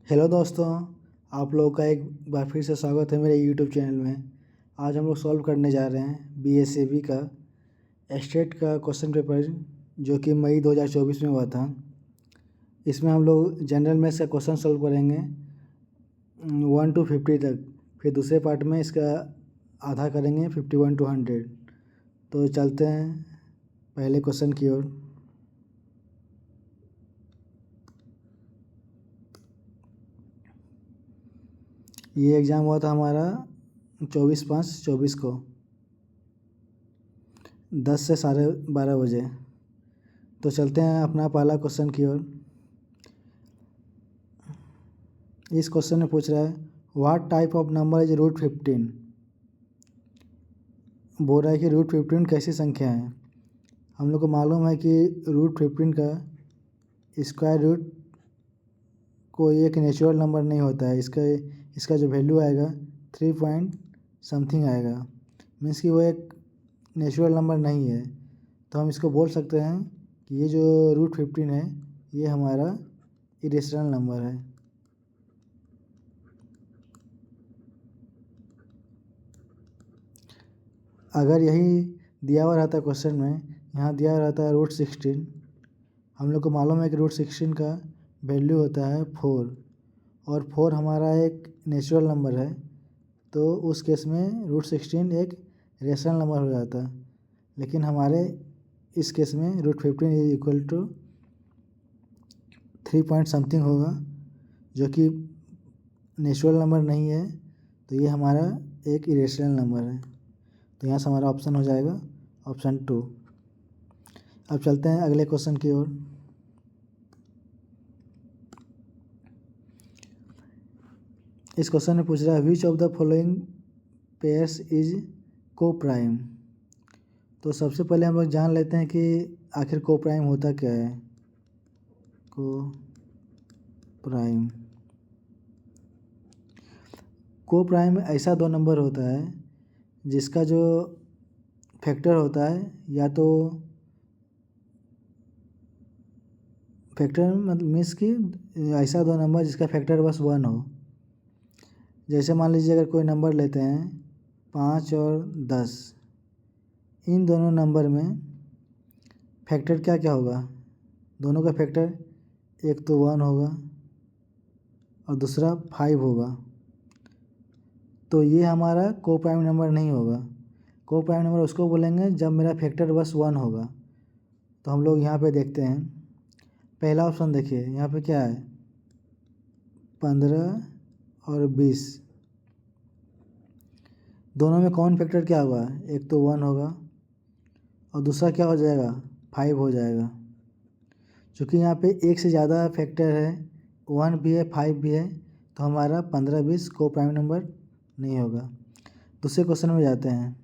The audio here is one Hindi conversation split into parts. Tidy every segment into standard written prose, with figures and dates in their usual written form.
हेलो दोस्तों, आप लोगों का एक बार फिर से स्वागत है मेरे यूट्यूब चैनल में। आज हम लोग सॉल्व करने जा रहे हैं बीएसएबी का स्टेट का क्वेश्चन पेपर जो कि मई 2024 में हुआ था। इसमें हम लोग जनरल मैथ्स का क्वेश्चन सॉल्व करेंगे 1 to 50 तक। फिर दूसरे पार्ट में इसका आधा करेंगे 51 to 100। तो चलते हैं पहले क्वेश्चन की ओर। ये एग्ज़ाम हुआ था हमारा 24/5/24 को 10 से 12:30 बजे। तो चलते हैं अपना पहला क्वेश्चन की ओर। इस क्वेश्चन में पूछ रहा है what type of number is √15। बोल रहा है कि √15 कैसी संख्या है। हम लोग को मालूम है कि √15 का स्क्वायर रूट कोई एक नेचुरल नंबर नहीं होता है। इसका जो वैल्यू आएगा 3 पॉइंट समथिंग आएगा, मीन्स कि वो एक नेचुरल नंबर नहीं है। तो हम इसको बोल सकते हैं कि ये जो √15 है ये हमारा इरेशनल नंबर है। अगर यही दिया हुआ रहता क्वेश्चन में, यहाँ दिया हुआ रहता है √16, हम लोग को मालूम है कि √16 का वैल्यू होता है 4 और 4 हमारा एक नेचुरल नंबर है। तो उस केस में √16 एक रेशनल नंबर हो जाता। लेकिन हमारे इस केस में √15 is equal to 3 point something होगा, जो कि नेचुरल नंबर नहीं है। तो ये हमारा एक इरेशनल नंबर है। तो यहाँ से हमारा ऑप्शन हो जाएगा ऑप्शन 2। अब चलते हैं अगले क्वेश्चन की ओर। इस क्वेश्चन में पूछ रहा है विच of the following pairs is को प्राइम। तो सबसे पहले हम लोग जान लेते हैं कि आखिर को प्राइम होता क्या है। को प्राइम ऐसा दो नंबर होता है जिसका जो फैक्टर होता है, या तो फैक्टर मतलब मीन्स कि ऐसा दो नंबर जिसका फैक्टर बस 1 हो। जैसे मान लीजिए अगर कोई नंबर लेते हैं 5 और 10, इन दोनों नंबर में फैक्टर क्या क्या होगा। दोनों का फैक्टर एक तो 1 होगा और दूसरा 5 होगा। तो ये हमारा को प्राइम नंबर नहीं होगा। को प्राइम नंबर उसको बोलेंगे जब मेरा फैक्टर बस 1 होगा। तो हम लोग यहाँ पे देखते हैं, पहला ऑप्शन देखिए, यहाँ पे क्या है 15 और 20। दोनों में कॉमन फैक्टर क्या होगा, एक तो 1 होगा और दूसरा क्या हो जाएगा 5 हो जाएगा। चूँकि यहाँ पे एक से ज़्यादा फैक्टर है, 1 भी है 5 भी है, तो हमारा 15-20 को प्राइम नंबर नहीं होगा। दूसरे क्वेश्चन में जाते हैं।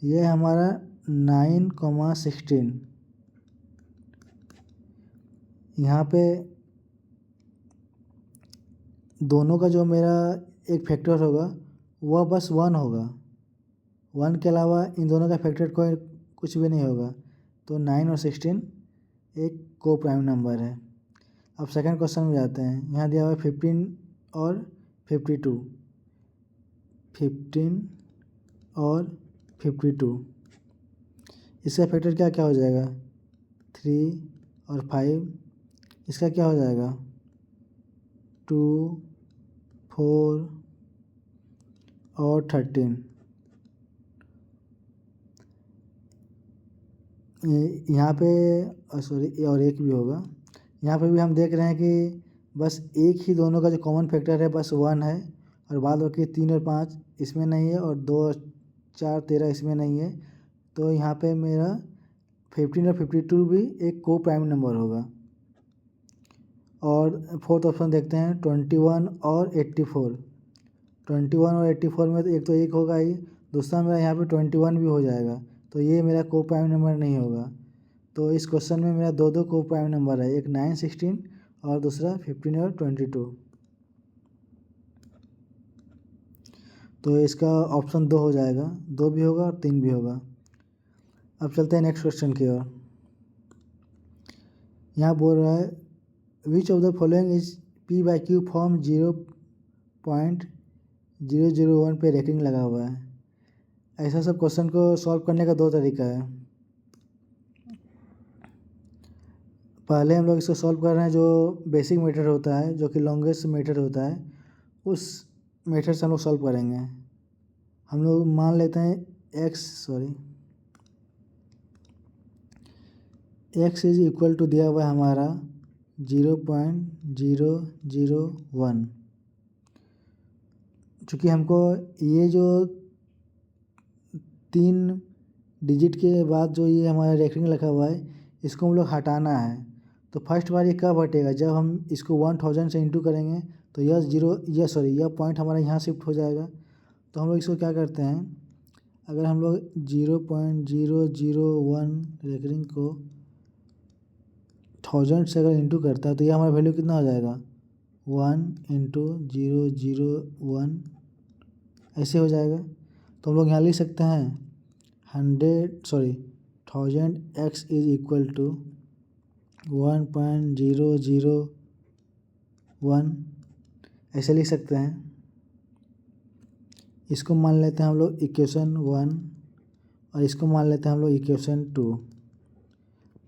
ये हमारा 9,16, यहाँ पे दोनों का जो मेरा एक फैक्टर होगा वह बस 1 होगा। 1 के अलावा इन दोनों का फैक्टर कोई कुछ भी नहीं होगा। तो 9 और 16 एक को प्राइम नंबर है। अब सेकंड क्वेश्चन में जाते हैं। यहाँ दिया हुआ है 15 और 52। 15 और 52, इसका फैक्टर क्या क्या हो जाएगा 3 और 5। इसका क्या हो जाएगा 2, 4 और 13। यहाँ पे सॉरी और एक भी होगा। यहाँ पे भी हम देख रहे हैं कि बस एक ही दोनों का जो कॉमन फैक्टर है बस 1 है, और बाद बाकी 3 और 5 इसमें नहीं है, और 2, 4, 13 इसमें नहीं है। तो यहाँ पे मेरा 15 और 52 भी एक को प्राइम नंबर होगा। और फोर्थ ऑप्शन देखते हैं 21 और 84। 21 और 84 में तो एक तो एक होगा ही, दूसरा मेरा यहाँ पे 21 भी हो जाएगा। तो ये मेरा को प्राइम नंबर नहीं होगा। तो इस क्वेश्चन में मेरा दो को प्राइम नंबर है, एक 9, 16 और दूसरा 15 और 22। तो इसका ऑप्शन 2 हो जाएगा, 2 भी होगा और 3 भी होगा। अब चलते हैं नेक्स्ट क्वेश्चन की ओर। यहाँ बोल रहा है विच of the following is P by Q form 0.001 पे रैंकिंग लगा हुआ है। ऐसा सब क्वेश्चन को सॉल्व करने का दो तरीका है। पहले हम लोग इसको सॉल्व कर रहे हैं जो बेसिक मेथड होता है, जो कि लॉन्गेस्ट मेथड होता है, उस मेथड से हम लोग सॉल्व करेंगे। हम लोग मान लेते हैं x इज इक्वल टू दिया हुआ है हमारा 0.001। चूँकि हमको ये जो 3 डिजिट के बाद जो ये हमारा रैंकिंग लिखा हुआ है, इसको हम लोग हटाना है। तो फर्स्ट बार ये कब हटेगा, जब हम इसको 1000 से इंटू करेंगे तो यह पॉइंट हमारा यहाँ शिफ्ट हो जाएगा। तो हम लोग इसको क्या करते हैं, अगर हम लोग 0.001 रैंकिंग को 1000 से अगर इंटू करता है तो ये हमारा वैल्यू कितना हो जाएगा, 1 इंटू 001 ऐसे हो जाएगा। तो हम लोग यहाँ लिख सकते हैं 1000x इज इक्वल टू 1.001 ऐसे लिख सकते हैं। इसको मान लेते हैं हम लोग इक्वेशन 1 और इसको मान लेते हैं हम लोग इक्वेशन 2।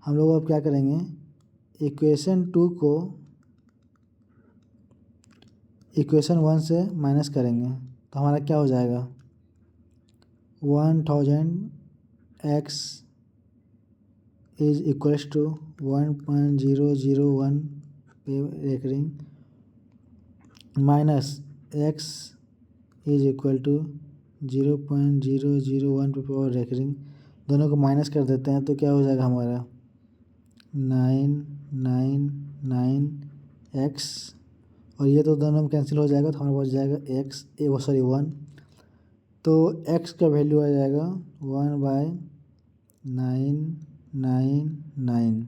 हम लोग अब क्या करेंगे, इक्वेशन 2 को इक्वेशन 1 से माइनस करेंगे तो हमारा क्या हो जाएगा, 1000x इज इक्वल्स टू 1.001 पे ranking minus x is equal to 0.001 पे पावर रैंकिंग। दोनों को माइनस कर देते हैं तो क्या हो जाएगा हमारा 999x, और ये तो दोनों में कैंसिल हो जाएगा तो हमारा बच जाएगा 1। तो x का वैल्यू आ जाएगा 1/999।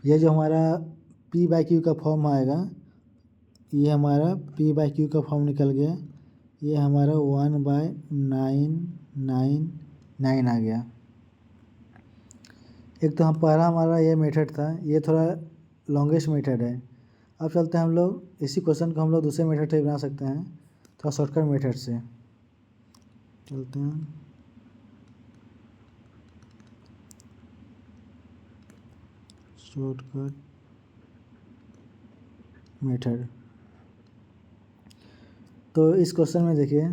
ये जो हमारा p बाई क्यू का फॉर्म आएगा, ये हमारा p बाई क्यू का फॉर्म निकल गया। ये हमारा 1/999 आ गया। एक तो हम पहला हमारा ये मेथड था, ये थोड़ा लॉन्गेस्ट मेथड है। अब चलते हैं हम लोग इसी क्वेश्चन को हम लोग दूसरे मेथड से बना सकते हैं, थोड़ा शॉर्टकट मेथड से चलते हैं। शॉर्टकट मेथड, तो इस क्वेश्चन में देखिए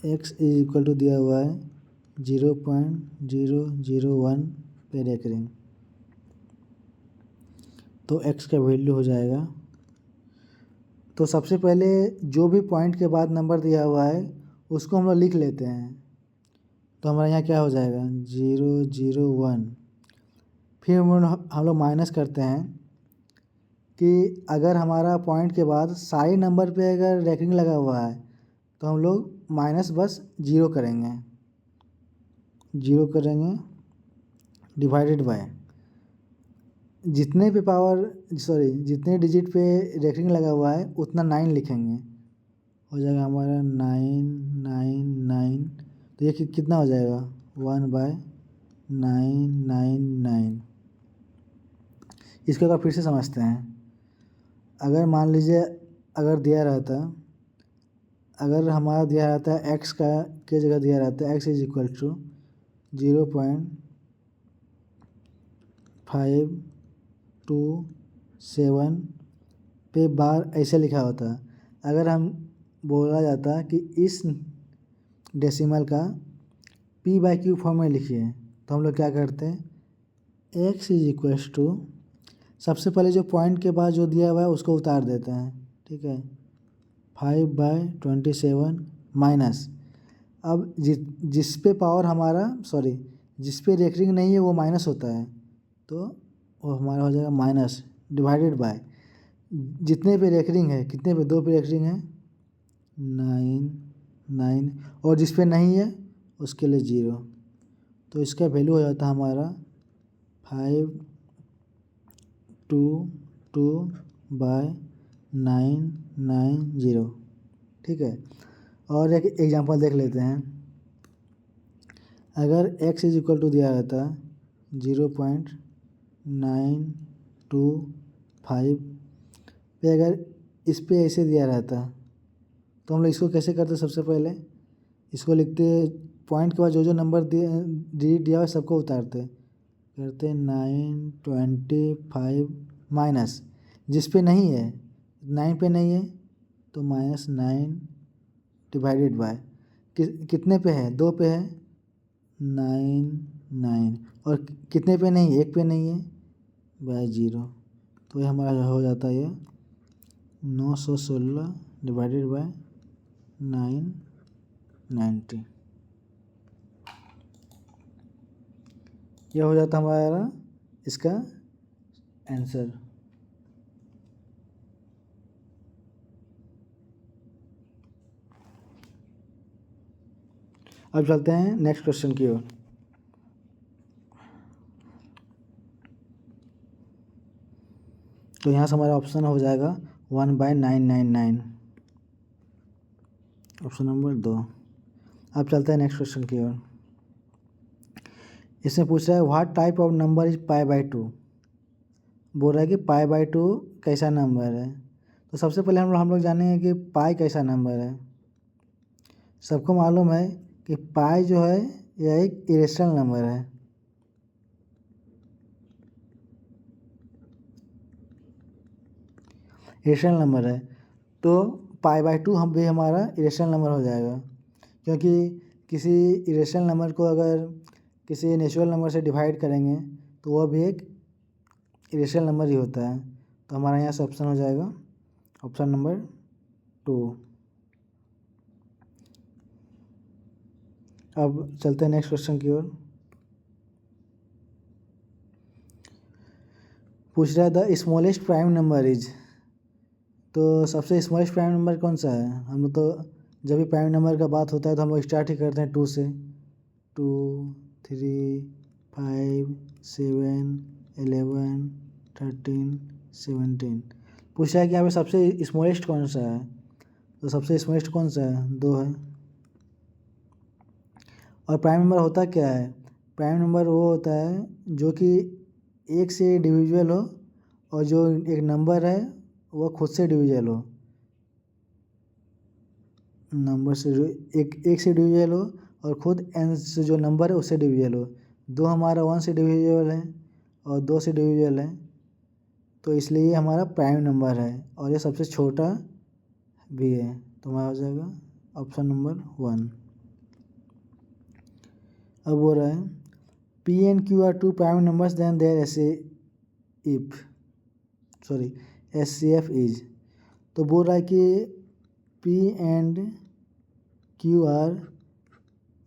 x इज इक्वल टू दिया हुआ है 0.001 पे रैंकिंग। तो x का वैल्यू हो जाएगा, तो सबसे पहले जो भी पॉइंट के बाद नंबर दिया हुआ है उसको हम लोग लिख लेते हैं। तो हमारे यहाँ क्या हो जाएगा 001। फिर हम लोग माइनस करते हैं कि अगर हमारा पॉइंट के बाद सारे नंबर पे अगर रैंकिंग लगा हुआ है तो हम लोग माइनस बस 0 करेंगे, डिवाइडेड बाय जितने डिजिट पे रैंकिंग लगा हुआ है उतना 9 लिखेंगे। हो जाएगा हमारा 999। तो ये कितना हो जाएगा 1/999। इसको अगर फिर से समझते हैं, अगर मान लीजिए अगर हमारा दिया रहता है x के जगह दिया रहता है x इज इक्वल टू 0.527 पे बार ऐसे लिखा होता है। अगर हम बोला जाता कि इस डेसिमल का p बाई क्यू फॉर्म में लिखिए तो हम लोग क्या करते हैं, x इज इक्वल टू सबसे पहले जो पॉइंट के बाद जो दिया हुआ है उसको उतार देते हैं, ठीक है, 5/27 माइनस अब जिस पे पावर जिस पे रैंकिंग नहीं है वो माइनस होता है, तो वो हमारा हो जाएगा माइनस डिवाइडेड बाय जितने पे रैंकिंग है, कितने पे 2 पे रैंकिंग है 9 और जिस पे नहीं है उसके लिए 0। तो इसका वैल्यू हो जाता है हमारा 522/990, ठीक है। और एक एग्जांपल देख लेते हैं। अगर x इज इक्वल टू दिया रहता 0.925 पे, अगर इस पे ऐसे दिया रहता तो हम लोग इसको कैसे करते? सबसे पहले इसको लिखते, पॉइंट के बाद जो जो नंबर डिजिट दिया हुआ सबको उतारते, करते 925 माइनस, जिस पे नहीं है 9 पे नहीं है तो -9 डिवाइडेड बाय कितने पे है? 2 पे है 9 और कितने पे नहीं? 1 पे नहीं है बाय 0। तो ये हमारा हो जाता है ये 916 डिवाइडेड बाय 990। यह हो जाता हमारा इसका आंसर। अब चलते हैं नेक्स्ट क्वेश्चन की ओर। तो यहाँ से हमारा ऑप्शन हो जाएगा 1/999, ऑप्शन नंबर 2। अब चलते हैं नेक्स्ट क्वेश्चन की ओर। इसमें पूछ रहा है what type of number is π/2। बोल रहा है कि π/2 कैसा नंबर है। तो सबसे पहले हम लोग जानेंगे कि पाई कैसा नंबर है। सबको मालूम है कि पाई जो है यह एक इरेशनल नंबर है। इरेशनल नंबर है तो π/2 हम भी हमारा इरेशनल नंबर हो जाएगा, क्योंकि किसी इरेशनल नंबर को अगर किसी नेचुरल नंबर से डिवाइड करेंगे तो वह भी एक इरेशनल नंबर ही होता है। तो हमारा यहाँ से ऑप्शन हो जाएगा ऑप्शन नंबर 2। अब चलते हैं नेक्स्ट क्वेश्चन की ओर। पूछ रहा है the smallest prime number is. तो सबसे स्मॉलेस्ट प्राइम नंबर कौन सा है? हम लोग तो जब भी प्राइम नंबर का बात होता है तो हम लोग स्टार्ट ही करते हैं 2 से। 2, 3, 5, 7, 11, 13, 17। पूछा है कि यहाँ पे सबसे स्मॉलेस्ट कौन सा है? तो सबसे स्मॉलेस्ट कौन सा है? 2 है। और प्राइम नंबर होता क्या है? प्राइम नंबर वो होता है जो कि एक से डिविजिबल हो और जो एक नंबर है वह खुद से डिविजिबल हो। नंबर से जो एक से डिविजिबल हो और खुद n से जो नंबर है उससे डिविजिबल हो। 2 हमारा 1 से डिविजिबल है और 2 से डिविजिबल है, तो इसलिए ये हमारा प्राइम नंबर है और ये सबसे छोटा भी है। तो हमारा हो जाएगा ऑप्शन नंबर 1। अब हो रहा है P and Q are 2 prime numbers then their SCF is। तो बोल रहा है कि P and Q are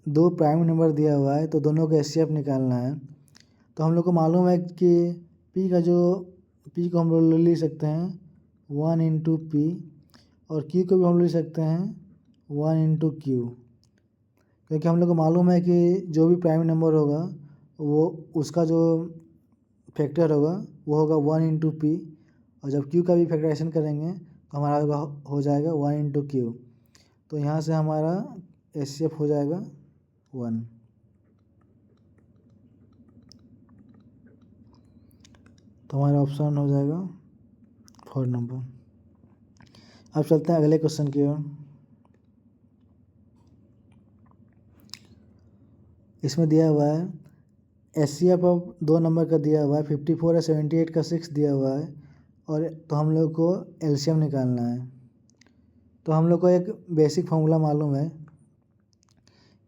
2 prime number दिया हुआ है तो दोनों का SCF निकालना है। तो हम लोग को मालूम है कि P को हम लोग लिख सकते हैं 1 इंटू P और Q को भी हम लोग लिख सकते हैं 1 इंटू Q, क्योंकि हम लोग को मालूम है कि जो भी प्राइम नंबर होगा वो उसका जो फैक्टर होगा वो होगा 1 इंटू P, और जब Q का भी फैक्टराइजेशन करेंगे तो हमारा हो जाएगा 1 इंटू Q। तो यहाँ से हमारा SCF हो जाएगा 1। तो हमारा ऑप्शन हो जाएगा 4 नंबर। अब चलते हैं अगले क्वेश्चन की ओर। इसमें दिया हुआ है SCF अब 2 नंबर का दिया हुआ है 54 है, 78 का 6 दिया हुआ है, और तो हम लोग को LCM निकालना है। तो हम लोग को एक बेसिक फार्मूला मालूम है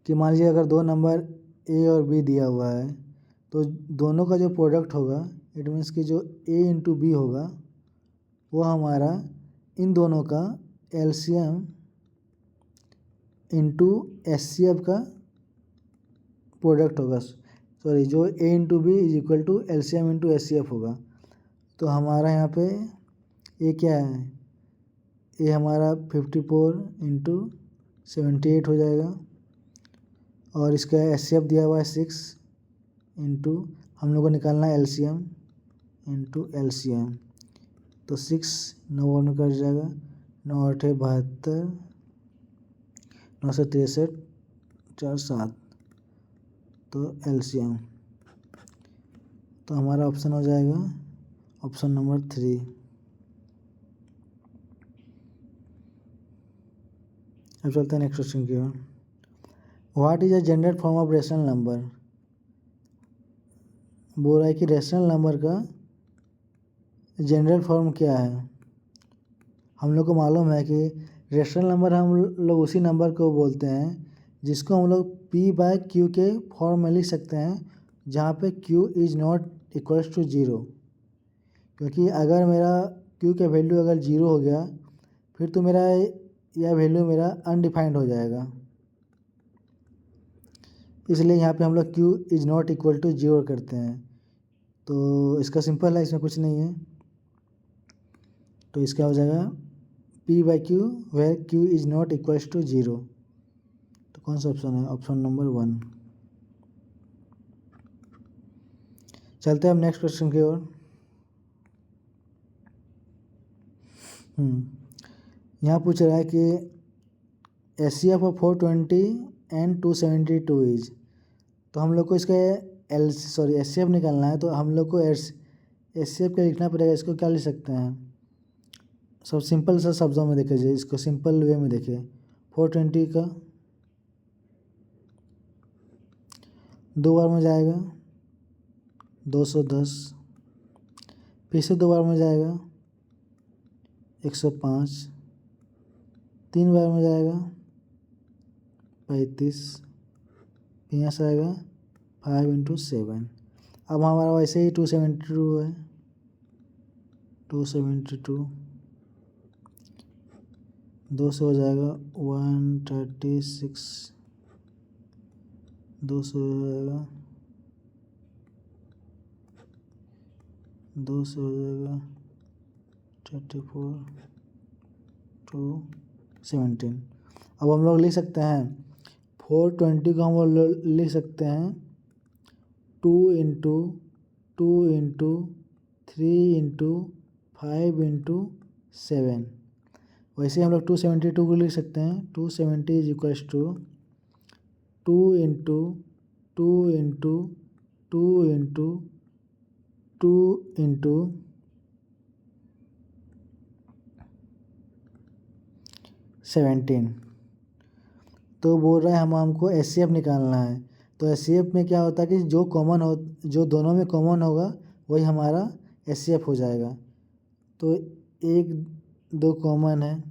कि मान लीजिए अगर 2 नंबर A और B दिया हुआ है तो दोनों का जो प्रोडक्ट होगा इट मीन्स कि जो A इंटू B होगा वो हमारा इन दोनों का LCM इंटू SCF का प्रोडक्ट होगा। जो A into B is equal to LCM into SCF होगा। तो हमारा यहाँ पे ये क्या है? ये हमारा 54 इंटू 78 हो जाएगा और इसका SCF दिया हुआ है 6 इंटू हम लोग को निकालना है LCM इंटू LCM। तो 6 9 में कट जाएगा, 9 8 72, 963 4 7, तो एलसीएम, तो हमारा ऑप्शन हो जाएगा ऑप्शन नंबर 3। अब चलते हैं नेक्स्ट क्वेश्चन की ओर। What is a general form of rational number. बोल रहा है कि रेशनल नंबर का जनरल फॉर्म क्या है। हम लोग को मालूम है कि रेशनल नंबर हम लोग उसी नंबर को बोलते हैं जिसको हम लोग p/q के फॉर्म में लिख सकते हैं, जहाँ पे q is not equals to 0। क्योंकि अगर मेरा q का वैल्यू अगर 0 हो गया फिर तो मेरा यह वैल्यू मेरा अनडिफाइंड हो जाएगा, इसलिए यहाँ पे हम लोग q is not equal to 0 करते हैं। तो इसका सिंपल है, इसमें कुछ नहीं है, तो इसका हो जाएगा p/q where q is not equals to 0। तो कौन सा ऑप्शन है, ऑप्शन नंबर 1। चलते हैं अब नेक्स्ट क्वेश्चन की ओर। यहाँ पूछ रहा है कि HCF ऑफ 420 एंड 272 इज। तो हम लोग को इसका HCF निकालना है, तो हम लोग को HCF क्या लिखना पड़ेगा। इसको क्या लिख सकते हैं, सब सिंपल सा शब्दों में देखिए, इसको सिंपल वे में देखिए। 420 का 2 बार में जाएगा 210, फिर से 2 बार में जाएगा 105, 3 बार में जाएगा 35, फिर यहाँ से आएगा 5 × 7। अब हमारा वैसे ही 272 है, 272 2 से हो जाएगा 136, 2 से हो जाएगा 2 से हो जाएगा 34, 217। अब हम लोग लिख सकते हैं 420 को हम लोग लिख सकते हैं 2 × 2 × 3 × 5 × 7। वैसे हम लोग 272 को लिख सकते हैं 270 इज इक्वल्स टू 2 × 2 × 2 × 2 × 17। तो बोल रहा है हमको HCF निकालना है। तो HCF में क्या होता है कि जो दोनों में कॉमन होगा वही हमारा HCF हो जाएगा। तो 1 2 कॉमन है,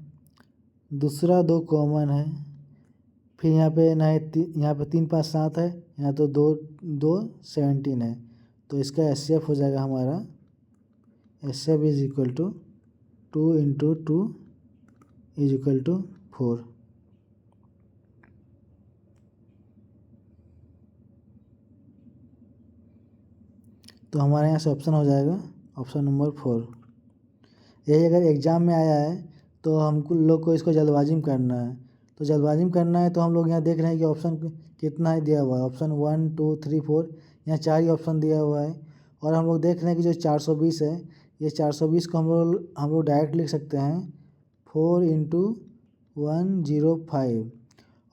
दूसरा 2 कॉमन है, फिर यहाँ पे ना यहाँ पे 3 5 7 है, यहाँ तो 2 2 17 है। तो इसका HCF हो जाएगा हमारा HCF is equal to 2 × 2 is equal to 4। तो हमारे यहाँ से ऑप्शन हो जाएगा ऑप्शन नंबर 4। यही अगर एग्ज़ाम में आया है तो हमको लोग को इसको जल्दबाजी में करना है। तो जल्दबाजी में करना है तो हम लोग यहाँ देख रहे हैं कि ऑप्शन कितना है दिया हुआ है, ऑप्शन 1 2 3 4, यहाँ 4 ही ऑप्शन दिया हुआ है। और हम लोग देख रहे हैं कि जो 420 है, ये 420 को हम लोग डायरेक्ट लिख सकते हैं 4 × 105।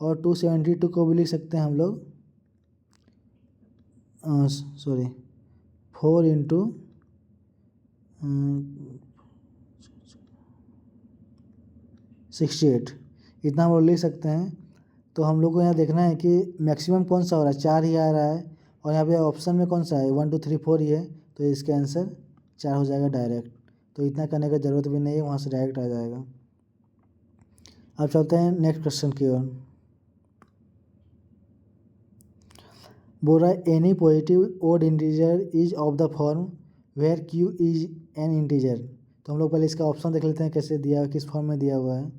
और 272 को भी लिख सकते हैं हम लोग, सॉरी 4 × 68, इतना हम लोग लिख सकते हैं। तो हम लोग को यहाँ देखना है कि मैक्सिमम कौन सा हो रहा है, 4 ही आ रहा है, और यहाँ पे ऑप्शन में कौन सा है 1 2 3 4 ही है, तो इसका आंसर 4 हो जाएगा डायरेक्ट। तो इतना करने का ज़रूरत भी नहीं है, वहाँ से डायरेक्ट आ जाएगा। अब चलते हैं नेक्स्ट क्वेश्चन की ओर। बोल रहा है any positive odd integer is of the form where q is an integer. तो हम लोग पहले इसका ऑप्शन देख लेते हैं कैसे दिया हुआ, किस फॉर्म में दिया हुआ है।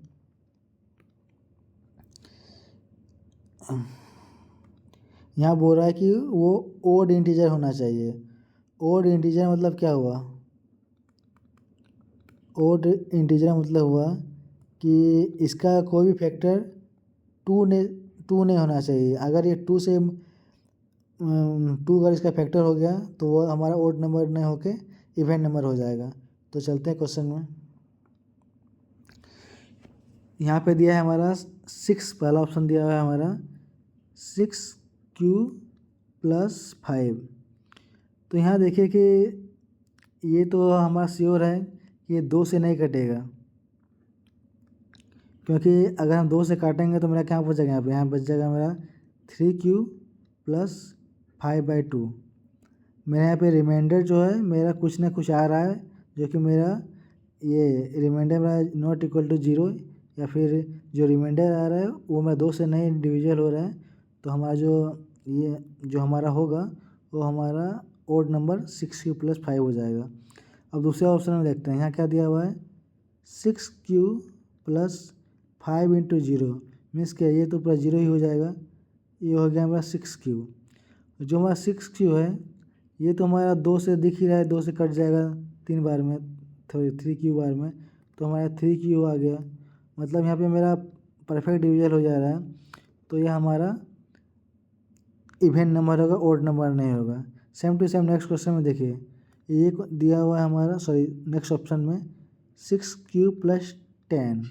यहाँ बोल रहा है कि वो ओड इंटीजर होना चाहिए। ओड इंटीजर मतलब क्या हुआ, ओड इंटीजर मतलब हुआ कि इसका कोई भी फैक्टर 2 नहीं होना चाहिए। अगर ये 2 से 2 अगर इसका फैक्टर हो गया तो वो हमारा ओड नंबर नहीं होके इवेंट नंबर हो जाएगा। तो चलते हैं क्वेश्चन में। यहाँ पे दिया है हमारा 6, पहला ऑप्शन दिया हुआ है हमारा 6q + 5। तो यहाँ देखिए कि ये तो हमारा श्योर है कि ये 2 से नहीं कटेगा, क्योंकि अगर हम 2 से काटेंगे तो मेरा क्या बचेगा, यहाँ बच जाएगा मेरा 3q + 5/2। मेरे यहाँ पे रिमाइंडर जो है मेरा कुछ ना कुछ आ रहा है, जो कि मेरा ये रिमाइंडर मेरा नॉट इक्वल टू 0, या फिर जो रिमाइंडर आ रहा है वो मेरा 2 से नहीं डिविजल हो रहा है। तो हमारा जो हमारा होगा वो हमारा ओड नंबर 6q + 5 हो जाएगा। अब दूसरे ऑप्शन में देखते हैं, यहाँ क्या दिया हुआ है 6q + 5 × 0, मीन्स क्या ये तो पूरा 0 ही हो जाएगा। ये हो गया हमारा 6q। जो हमारा 6q है ये तो हमारा 2 से दिख ही रहा है, 2 से कट जाएगा 3 बार में, 3q बार में, तो हमारा 3q आ गया। मतलब यहाँ पे मेरा परफेक्ट डिवीजन हो जा रहा है, तो यह हमारा इवन नंबर होगा, ओड नंबर नहीं होगा। Same to same next question में देखिए, ये दिया हुआ है हमारा, नेक्स्ट ऑप्शन में 6q + 10।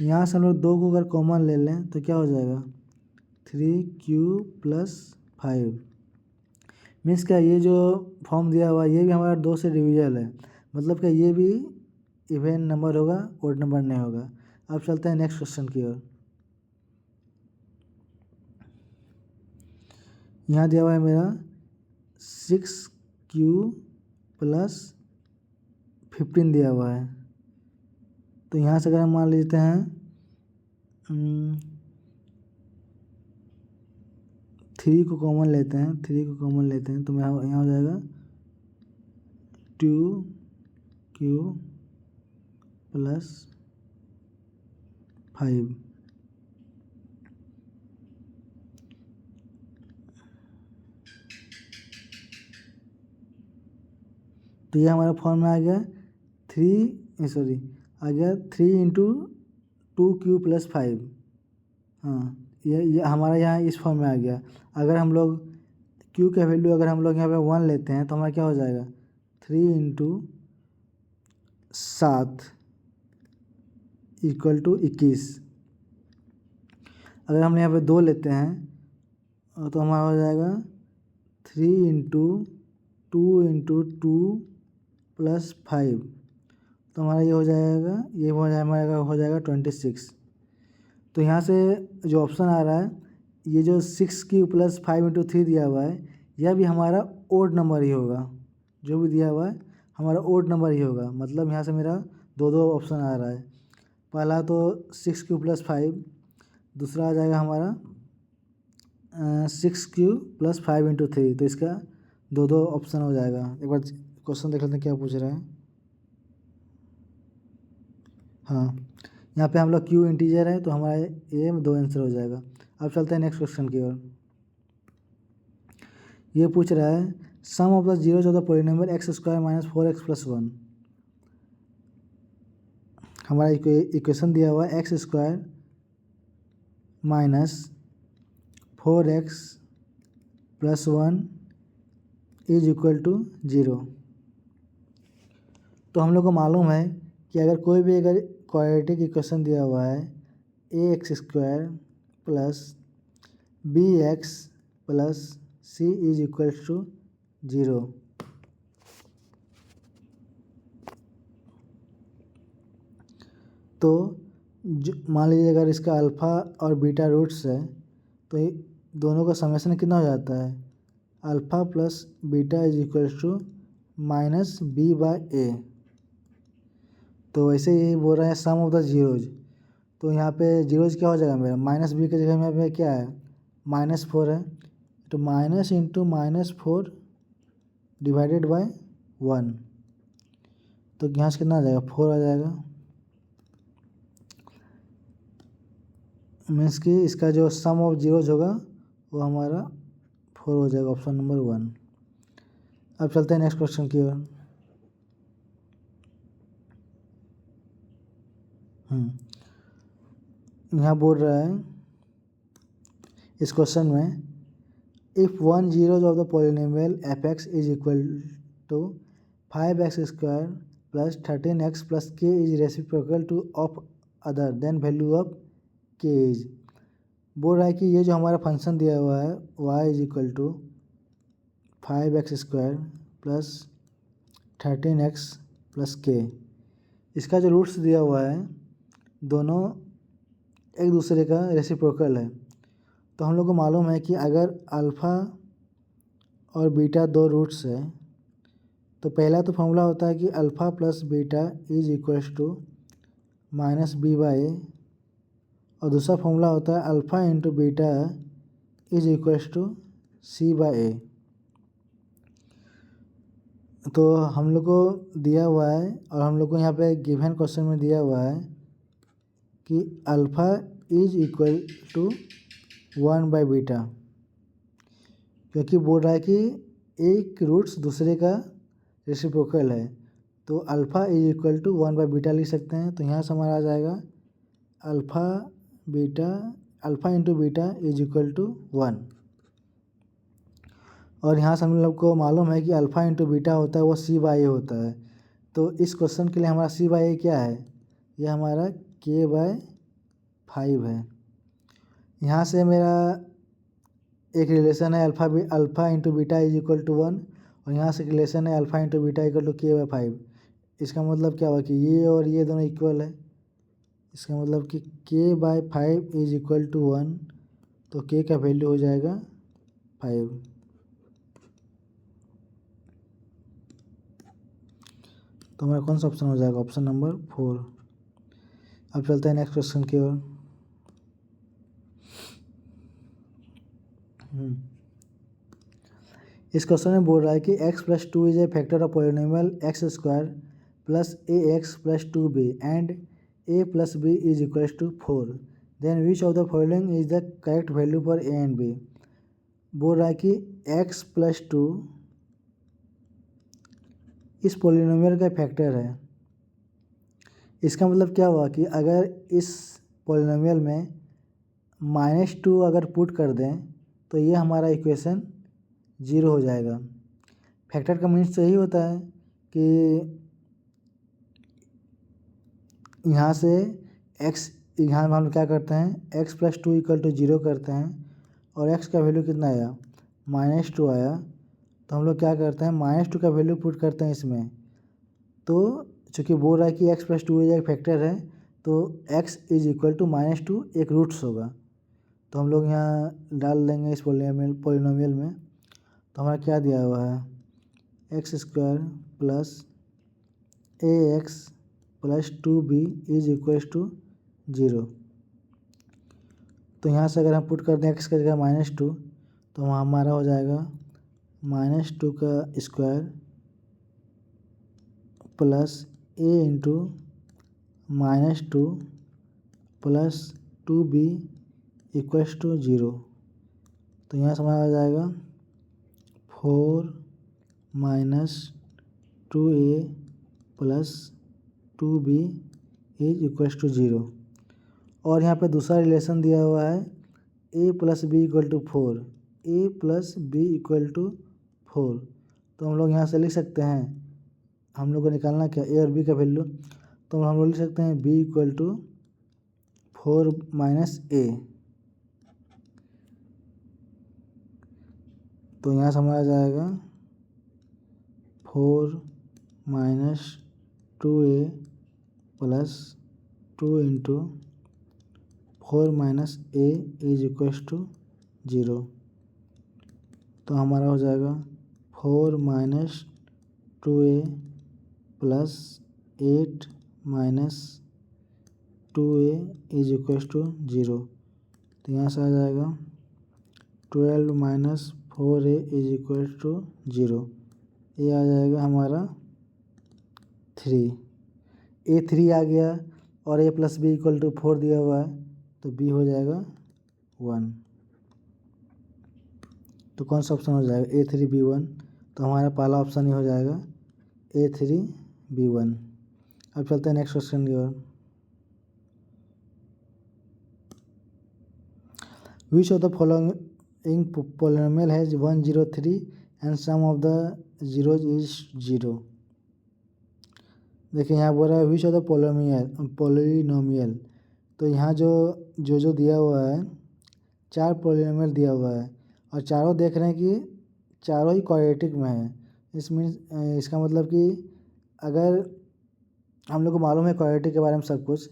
यहाँ से हम लोग 2 को अगर कॉमन ले लें तो क्या हो जाएगा 3q + 5। मीन्स क्या ये जो फॉर्म दिया हुआ है ये भी हमारा 2 से डिविजल है, मतलब कि ये भी इवन नंबर होगा, ओड नंबर नहीं होगा। अब चलते हैं नेक्स्ट क्वेश्चन की ओर। यहाँ दिया हुआ है मेरा 6q + 15 दिया हुआ है। तो यहाँ से अगर हम मान लेते हैं 3 को कॉमन लेते हैं, 3 को कॉमन लेते हैं तो यहाँ हो जाएगा 2q + 5। तो ये हमारा फॉर्म में आ गया 3 × 2q + 5। हाँ, ये हमारा यहाँ इस फॉर्म में आ गया। अगर हम लोग q का वैल्यू अगर हम लोग यहाँ पे 1 लेते हैं तो हमारा क्या हो जाएगा 3 × 7 = 21। अगर हम यहाँ पे 2 लेते हैं तो हमारा हो जाएगा 3 × 2 × 2 + 5। तो हमारा ये हो जाएगा, ये हो जाएगा 26। तो यहाँ से जो ऑप्शन आ रहा है, ये जो 6q + 5 × 3 दिया हुआ है यह भी हमारा ओड नंबर ही होगा। जो भी दिया हुआ है हमारा ओड नंबर ही होगा। मतलब यहाँ से मेरा 2 ऑप्शन आ रहा है। पहला तो 6q + 5, दूसरा आ जाएगा हमारा 6q + 5 × 3। तो इसका 2 ऑप्शन हो जाएगा। एक बार क्वेश्चन देख लेते हैं क्या पूछ रहे हैं। हाँ, यहाँ पे हम लोग q इंटीजर है तो हमारा ये में 2 आंसर हो जाएगा। अब चलते हैं नेक्स्ट क्वेश्चन की ओर। ये पूछ रहा है sum of the zeros of the polynomial x² - 4x + 1। हमारा इक्वेशन दिया हुआ है x² - 4x + 1 = 0। तो हम लोग को मालूम है कि अगर कोई भी क्वाड्रेटिक इक्वेशन दिया हुआ है ax² + bx + c = 0, तो मान लीजिए अगर इसका अल्फ़ा और बीटा रूट्स है तो ये दोनों का समेशन कितना हो जाता है अल्फ़ा + बीटा = -b/a। तो वैसे ही बोल रहे हैं सम ऑफ द जीरोज, तो यहाँ पे जीरोज क्या हो जाएगा मेरा -b की जगह में क्या है -4 है, तो -4 / 1, तो यहाँ से कितना आ जाएगा 4 आ जाएगा। मीन्स कि इसका जो सम ऑफ जीरोज होगा वो हमारा 4 हो जाएगा, ऑप्शन नंबर 1। अब चलते हैं नेक्स्ट क्वेश्चन की ओर। यहाँ बोल रहा है इस क्वेश्चन में if 1 zeros of the polynomial fx = 5x² + 13x + k is reciprocal to of other then value of के इज। बोल रहा है कि ये जो हमारा फंक्शन दिया हुआ है y is equal to 5x² plus 13x plus k, इसका जो रूट्स दिया हुआ है दोनों एक दूसरे का रेसिप्रोकल है। तो हम लोग को मालूम है कि अगर अल्फ़ा और बीटा दो रूट्स है तो पहला तो फॉर्मूला होता है कि alpha plus beta is equals to minus B by A, और दूसरा फॉर्मूला होता है alpha into beta is equals to C by A. तो हम लोग को दिया हुआ है और हम लोग को यहाँ पे गिवन क्वेश्चन में दिया हुआ है कि alpha is equal to 1 by beta, क्योंकि बोल रहा है कि एक रूट्स दूसरे का रेसिप्रोकल है। तो alpha is equal to 1 by beta लिख सकते हैं। तो यहाँ से हमारा आ जाएगा alpha into beta is equal to 1, और यहाँ से हम लोग को मालूम है कि अल्फ़ा इंटू बीटा होता है वो सी बाई ए होता है। तो इस क्वेश्चन के लिए हमारा सी बाई ए क्या है, यह हमारा के बाई 5 है। यहाँ से मेरा एक रिलेशन है alpha into beta is equal to 1, और यहाँ से रिलेशन है alpha into beta equal to k by 5। इसका मतलब क्या हुआ कि ये और ये दोनों इक्वल है। इसका मतलब कि के बाई 5 इज इक्वल टू 1, तो के का वैल्यू हो जाएगा 5। तो हमारा कौन सा ऑप्शन हो जाएगा, ऑप्शन नंबर 4। अब चलते हैं नेक्स्ट क्वेश्चन की ओर। इस क्वेश्चन में बोल रहा है कि x plus 2 is a factor of polynomial x square plus ax plus 2b and a plus b is equals to 4, then which of the following is the correct value for a and b। बोल रहा है कि x प्लस 2 इस पॉलिनोमियल का फैक्टर है। इसका मतलब क्या हुआ कि अगर इस पॉलिनोमियल में -2 अगर पुट कर दें तो ये हमारा इक्वेशन 0 हो जाएगा। फैक्टर का मीन्स यही होता है कि यहाँ से x, यहाँ हम क्या करते हैं x प्लस 2 इक्वल टू 0 करते हैं, और x का वैल्यू कितना आया -2 आया। तो हम लोग क्या करते हैं -2 का वैल्यू पुट करते हैं इसमें। तो चूँकि बोल रहा है कि x प्लस 2 एक फैक्टर है तो x इज इक्वल टू -2 एक रूट्स होगा। तो हम लोग यहाँ डाल देंगे इस पॉलिनोमियल में। तो हमारा क्या दिया हुआ है x square plus ax plus 2b is equals to 0। तो यहाँ से अगर हम पुट कर दें x का जगह -2 तो वहाँ हमारा हो जाएगा -2 का square plus a into -2 plus 2b equals to 0। तो यहाँ से हमारा आ जाएगा 4 minus 2a plus 2b is equals to 0। और यहाँ पे दूसरा रिलेशन दिया हुआ है a plus b equal to 4, a plus b equal to 4। तो हम लोग यहाँ से लिख सकते हैं, हम लोग को निकालना क्या a और b का वैल्यू। तो हम लोग लिख सकते हैं b equal to 4 minus a। तो यहाँ से हमारा जाएगा 4 minus 2a plus 2 into 4 minus a is equals to 0। तो हमारा हो जाएगा 4 minus 2a plus 8 minus 2a is equals to 0। तो यहाँ से आ जाएगा 12 minus 4a is equals to 0। ये आ जाएगा हमारा 3, a 3 आ गया और a plus b equal to 4 दिया हुआ है तो b हो जाएगा 1। तो कौन सा ऑप्शन हो जाएगा A3B1। तो हमारा पहला ऑप्शन ही हो जाएगा A3B1। अब चलते हैं नेक्स्ट क्वेश्चन की ओर। Which of the following polynomial has 103 and sum of the zeros is 0। देखिए यहाँ बोल रहा है विच ऑफ द पॉलिनोमियल तो यहाँ जो दिया हुआ है 4 पॉलिनोमियल दिया हुआ है और चारों देख रहे हैं कि चारों ही क्वाड्रेटिक में है। इसका मतलब कि अगर हम लोग को मालूम है क्वाड्रेटिक के बारे में सब कुछ,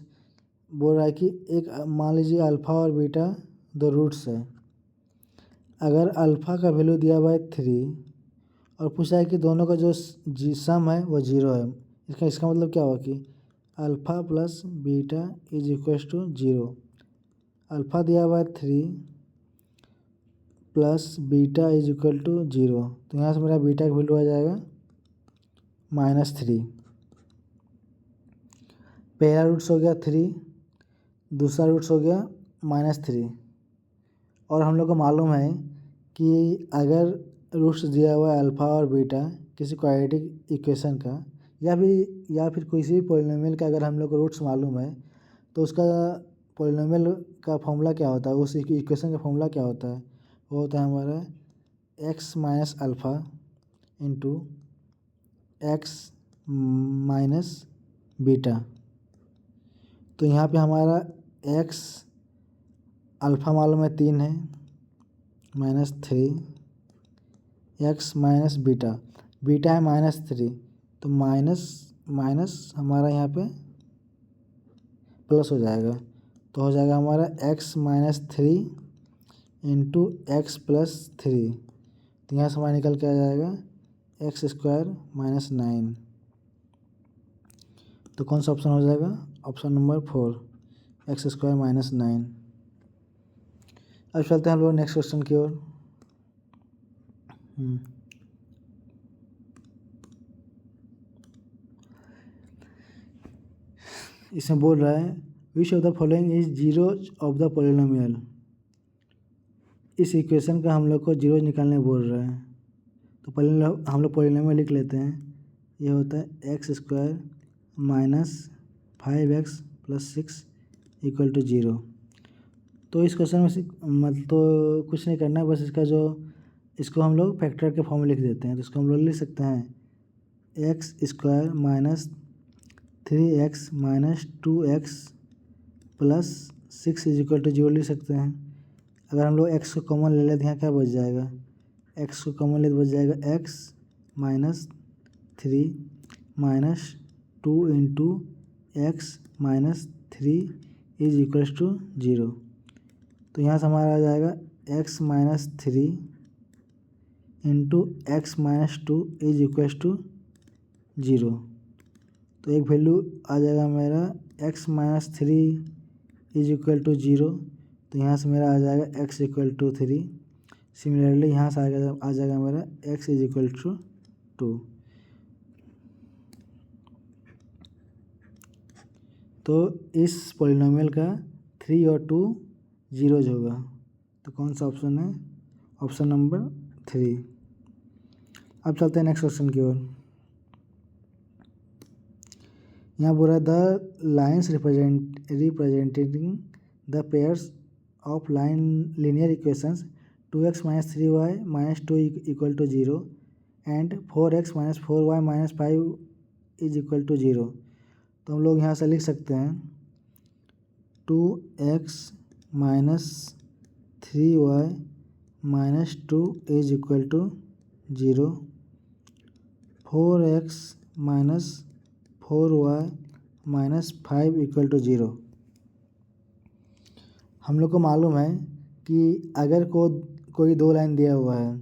बोल रहा है कि एक मान लीजिए अल्फ़ा और बीटा 2 रूट्स है। अगर अल्फ़ा का वैल्यू दिया हुआ है 3 और पूछा है कि दोनों का जो सम है वो 0 है। इसका मतलब क्या हुआ कि alpha plus beta is equals to 0। Alpha दिया हुआ है 3 plus beta is equal to 0, तो यहाँ से मेरा बीटा का वैल्यू आ जाएगा -3। पहला रूट्स हो गया 3, दूसरा रूट्स हो गया -3। और हम लोग को मालूम है कि अगर रूट्स दिया हुआ है अल्फ़ा और बीटा किसी क्वाड्रेटिक इक्वेशन का या फिर किसी भी पॉलिनोमियल का, अगर हम लोग को रूट्स मालूम है तो उसका पॉलिनोमियल का फॉर्मूला क्या होता है, उस इक्वेशन का फॉर्मूला क्या होता है, वो होता है हमारा x minus alpha into x minus beta. तो यहाँ पे हमारा x अल्फ़ा मालूम है 3 है -3, x माइनस बीटा है -3, तो माइनस हमारा यहाँ पे प्लस हो जाएगा, तो हो जाएगा हमारा x -3 इंटू एक्स प्लस 3। तो यहाँ से हमारा निकल के आ जाएगा x² -9। तो कौन सा ऑप्शन हो जाएगा, ऑप्शन नंबर 4 x² -9। अब चलते हैं हम लोग नेक्स्ट क्वेश्चन की ओर। इसमें बोल रहा है विच of the following is zero of the polynomial. इस इक्वेशन का हम लोग को जीरो निकालने बोल रहा है। तो पहले हम लोग पॉलिनोमियल लिख लेते हैं। ये होता है x² -5x + 6 = 0। तो इस क्वेश्चन में मतलब तो कुछ नहीं करना है, बस इसको हम लोग फैक्टर के फॉर्म में लिख देते हैं। तो इसको हम लोग लिख सकते हैं x² -3x - 2x + 6 = 0 लिख सकते हैं। अगर हम लोग x को कॉमन ले लेते हैं, यहाँ क्या बच जाएगा, x को कॉमन ले तो बच जाएगा x -3 - 2 इंटू x -3 = 0। तो यहाँ से हमारा आ जाएगा x -3 इंटू x -2 = 0। तो एक वैल्यू आ जाएगा मेरा x -3 = 0। तो यहाँ से मेरा आ जाएगा x = 3। सिमिलरली यहाँ से आ जाएगा मेरा x = 2। तो इस पॉलिनोमियल का 3 और 2 जीरोज होगा। तो कौन सा ऑप्शन है, ऑप्शन नंबर 3। अब चलते हैं नेक्स्ट क्वेश्चन की ओर। यहाँ बोला the lines representing the pairs of linear equations 2x - 3y - 2 = 0 and 4x - 4y - 5 = 0। तो हम लोग यहाँ से लिख सकते हैं 2x - 3y - 2 = 0, 4x - 4y - 5 = 0। हम लोग को मालूम है कि अगर कोई दो लाइन दिया हुआ है,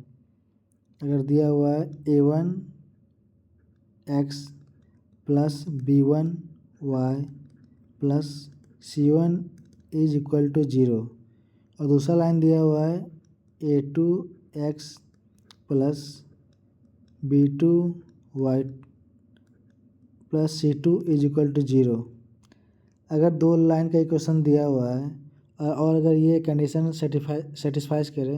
अगर दिया हुआ है a1 x + b1 y + c1 = 0 और दूसरा लाइन दिया हुआ है a2 x + b2 y + c2 = 0। अगर दो लाइन का इक्वेशन दिया हुआ है और अगर ये कंडीशन सेटिस्फाइज करे,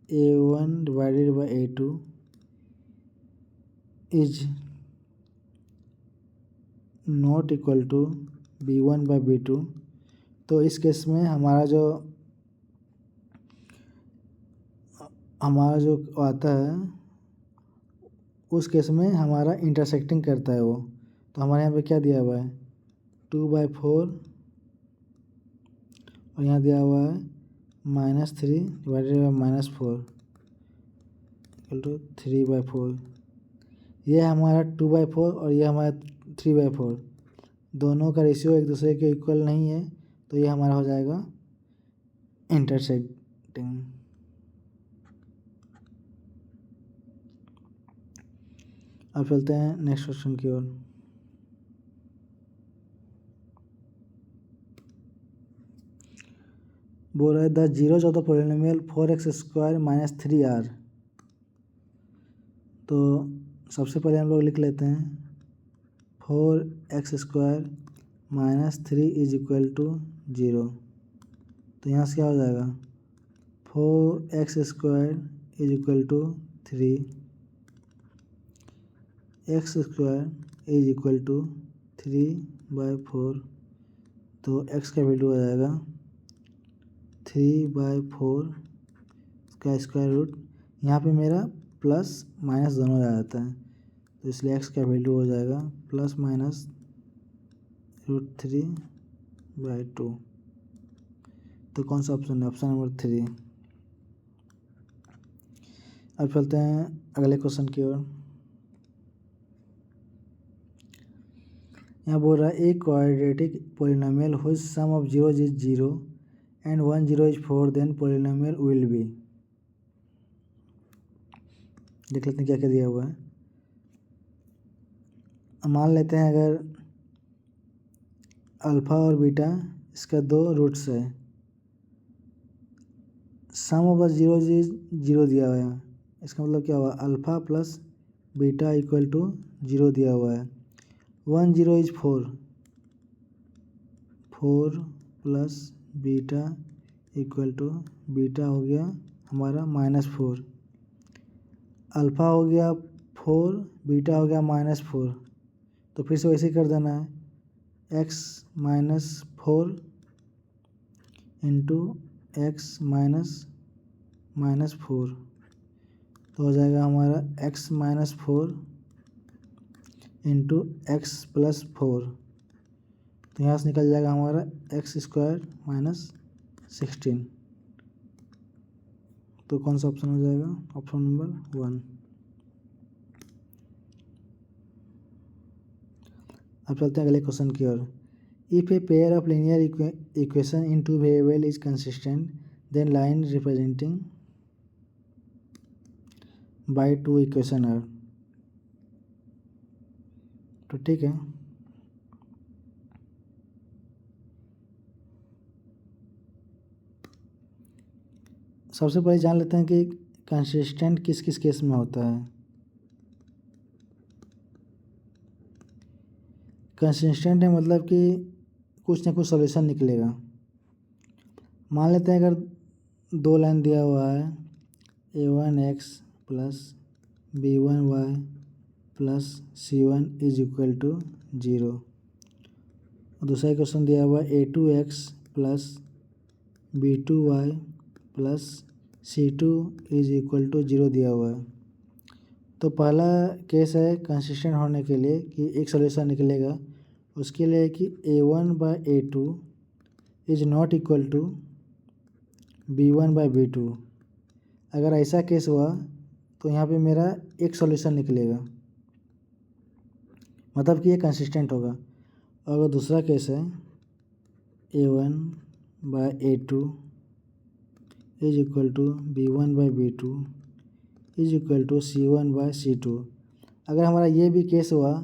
a1 / a2 is not equal to b1 / b2, तो इस केस में हमारा जो आता है उस केस में हमारा इंटरसेक्टिंग करता है वो। तो हमारे यहाँ पे क्या दिया हुआ है 2/4 और यहाँ दिया हुआ है -3 डिवाइडेड बाई -4 इक्वल टू 3/4। ये हमारा 2/4 और ये हमारा 3/4, दोनों का रेशियो एक दूसरे के इक्वल नहीं है, तो ये हमारा हो जाएगा इंटरसेक्टिंग। अब चलते हैं नेक्स्ट क्वेश्चन की ओर। बोल रहा है the zeros of the polynomial 4x² - 3r। तो सबसे पहले हम लोग लिख लेते हैं 4x² - 3 इज इक्वल टू 0। तो यहाँ से क्या हो जाएगा 4x² is equal to 3, x² is equal to 3/4। तो x का वैल्यू आ जाएगा 3/4 का स्क्वायर रूट। यहाँ पे मेरा प्लस माइनस दोनों आ जाता है, तो इसलिए x का वैल्यू हो जाएगा +-√3/2। तो कौन सा ऑप्शन है? Option number 3। अब चलते हैं अगले क्वेश्चन की ओर। यहाँ बोल रहा है एक quadratic polynomial whose sum of zeros is 0 and 1 0 is 4 then polynomial will be. देख लेते हैं क्या क्या दिया हुआ है। मान लेते हैं अगर अल्फ़ा और बीटा इसका 2 रूट्स है, sum of the zeros is 0 दिया हुआ है, इसका मतलब क्या हुआ alpha plus beta equal to 0 दिया हुआ है। 1 0 is 4 plus beta equal to beta हो गया हमारा -4, अल्फ़ा हो गया 4, बीटा हो गया -4। तो फिर से वैसे ही कर देना है x -4 इंटू x -4। तो हो जाएगा हमारा x -4 इंटू x +4। तो यहाँ से निकल जाएगा हमारा x² -16। तो कौन सा ऑप्शन हो जाएगा? Option number 1। अब चलते हैं अगले क्वेश्चन की ओर। If a pair of linear equation in two variable is consistent then line representing by two equation are. तो ठीक है, सबसे पहले जान लेते हैं कि कंसिस्टेंट किस किस केस में होता है। कंसिस्टेंट है मतलब कि कुछ ना कुछ सॉल्यूशन निकलेगा। मान लेते हैं अगर 2 लाइन दिया हुआ है a1x + b1y + c1 is equal to 0। दूसरा क्वेश्चन दिया हुआ है a2x + b2y + c2 is equal to 0 दिया हुआ है। तो पहला केस है कंसिस्टेंट होने के लिए कि एक सॉल्यूशन निकलेगा, उसके लिए कि a1/a2 is not equal to b1/b2। अगर ऐसा केस हुआ तो यहाँ पे मेरा एक सॉल्यूशन निकलेगा, मतलब कि ये कंसिस्टेंट होगा। और अगर दूसरा केस है a1/a2 is equal to b1/b2 is equal to c1/c2। अगर हमारा ये भी केस हुआ,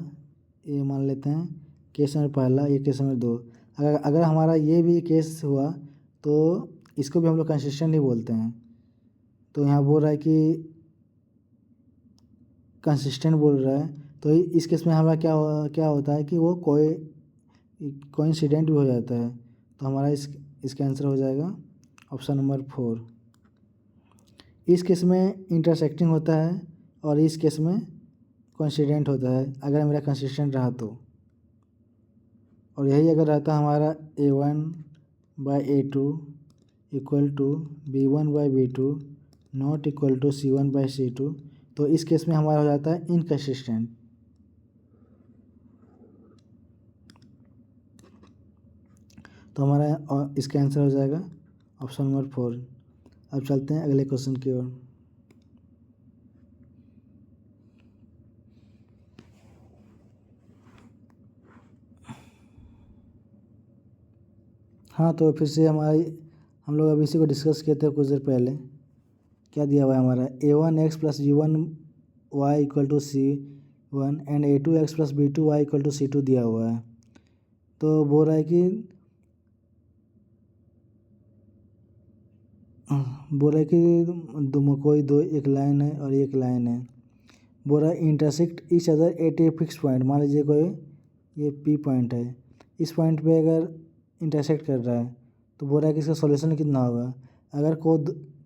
ये मान लेते हैं केस नंबर पहला, ये केस नंबर 2, अगर हमारा ये भी केस हुआ तो इसको भी हम लोग कंसिस्टेंट ही बोलते हैं। तो यहाँ बोल रहा है कि कंसिस्टेंट बोल रहा है, तो इस केस में हमारा क्या होता है कि वो कोइंसिडेंट भी हो जाता है। तो हमारा इसका आंसर हो जाएगा ऑप्शन नंबर 4। इस केस में इंटरसेक्टिंग होता है और इस केस में कोइंसिडेंट होता है अगर मेरा कंसिस्टेंट रहा तो। और यही अगर रहता हमारा a1/a2 equal to b1/b2 not equal to c1/c2, तो इस केस में हमारा हो जाता है इनकंसिस्टेंट। तो हमारा इसका आंसर हो जाएगा ऑप्शन नंबर 4। अब चलते हैं अगले क्वेश्चन की ओर। हाँ, तो फिर से हम लोग अभी इसी को डिस्कस किए थे कुछ देर पहले। क्या दिया हुआ है हमारा a1x + b1y = c1 and a2x + b2y = c2 दिया हुआ है। तो बोल रहा है कि कोई दो एक लाइन है और एक लाइन है। बोल रहा है intersect each other at a fix point. मान लीजिए कोई ये पी पॉइंट है, इस पॉइंट पे अगर इंटरसेक्ट कर रहा है तो बोल रहा है कि इसका सॉल्यूशन कितना होगा। अगर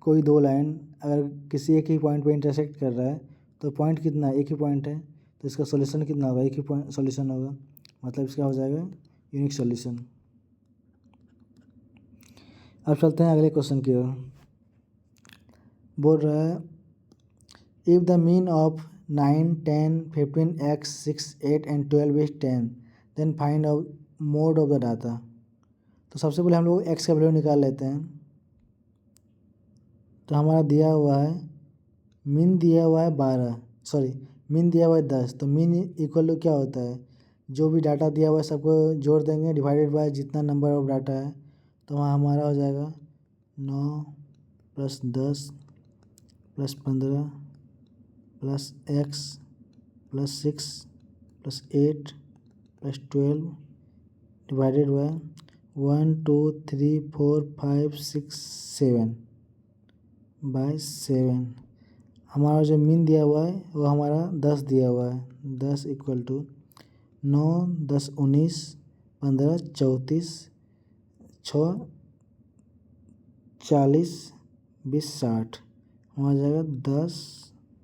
कोई दो लाइन अगर किसी एक ही पॉइंट पे इंटरसेक्ट कर रहा है तो पॉइंट कितना है, एक ही पॉइंट है, तो इसका सॉल्यूशन कितना होगा, एक ही पॉइंट सॉल्यूशन होगा, मतलब इसका हो जाएगा यूनिक सॉल्यूशन। अब चलते हैं अगले क्वेश्चन की ओर। बोल रहा है if the mean of 9, 10, 15, x, 6, 8 and 12 is 10 then find out mode of the data. तो सबसे पहले हम लोग x का वैल्यू निकाल लेते हैं। तो हमारा दिया हुआ है मीन दिया हुआ है 12, सॉरी मीन दिया हुआ है 10। तो मीन इक्वल टू क्या होता है, जो भी डाटा दिया हुआ है सबको जोड़ देंगे डिवाइडेड बाय जितना नंबर ऑफ डाटा है। तो वहाँ हमारा हो जाएगा 9 + 10 + 15 + x + 6 + 8 + 12 डिवाइडेड बाय 1 2 3 4 5 6 7 बाय 7। हमारा जो मीन दिया हुआ है वो हमारा 10 दिया हुआ है। 10 = 9 10 19 15 34 6 40 20 60। हमारा जाएगा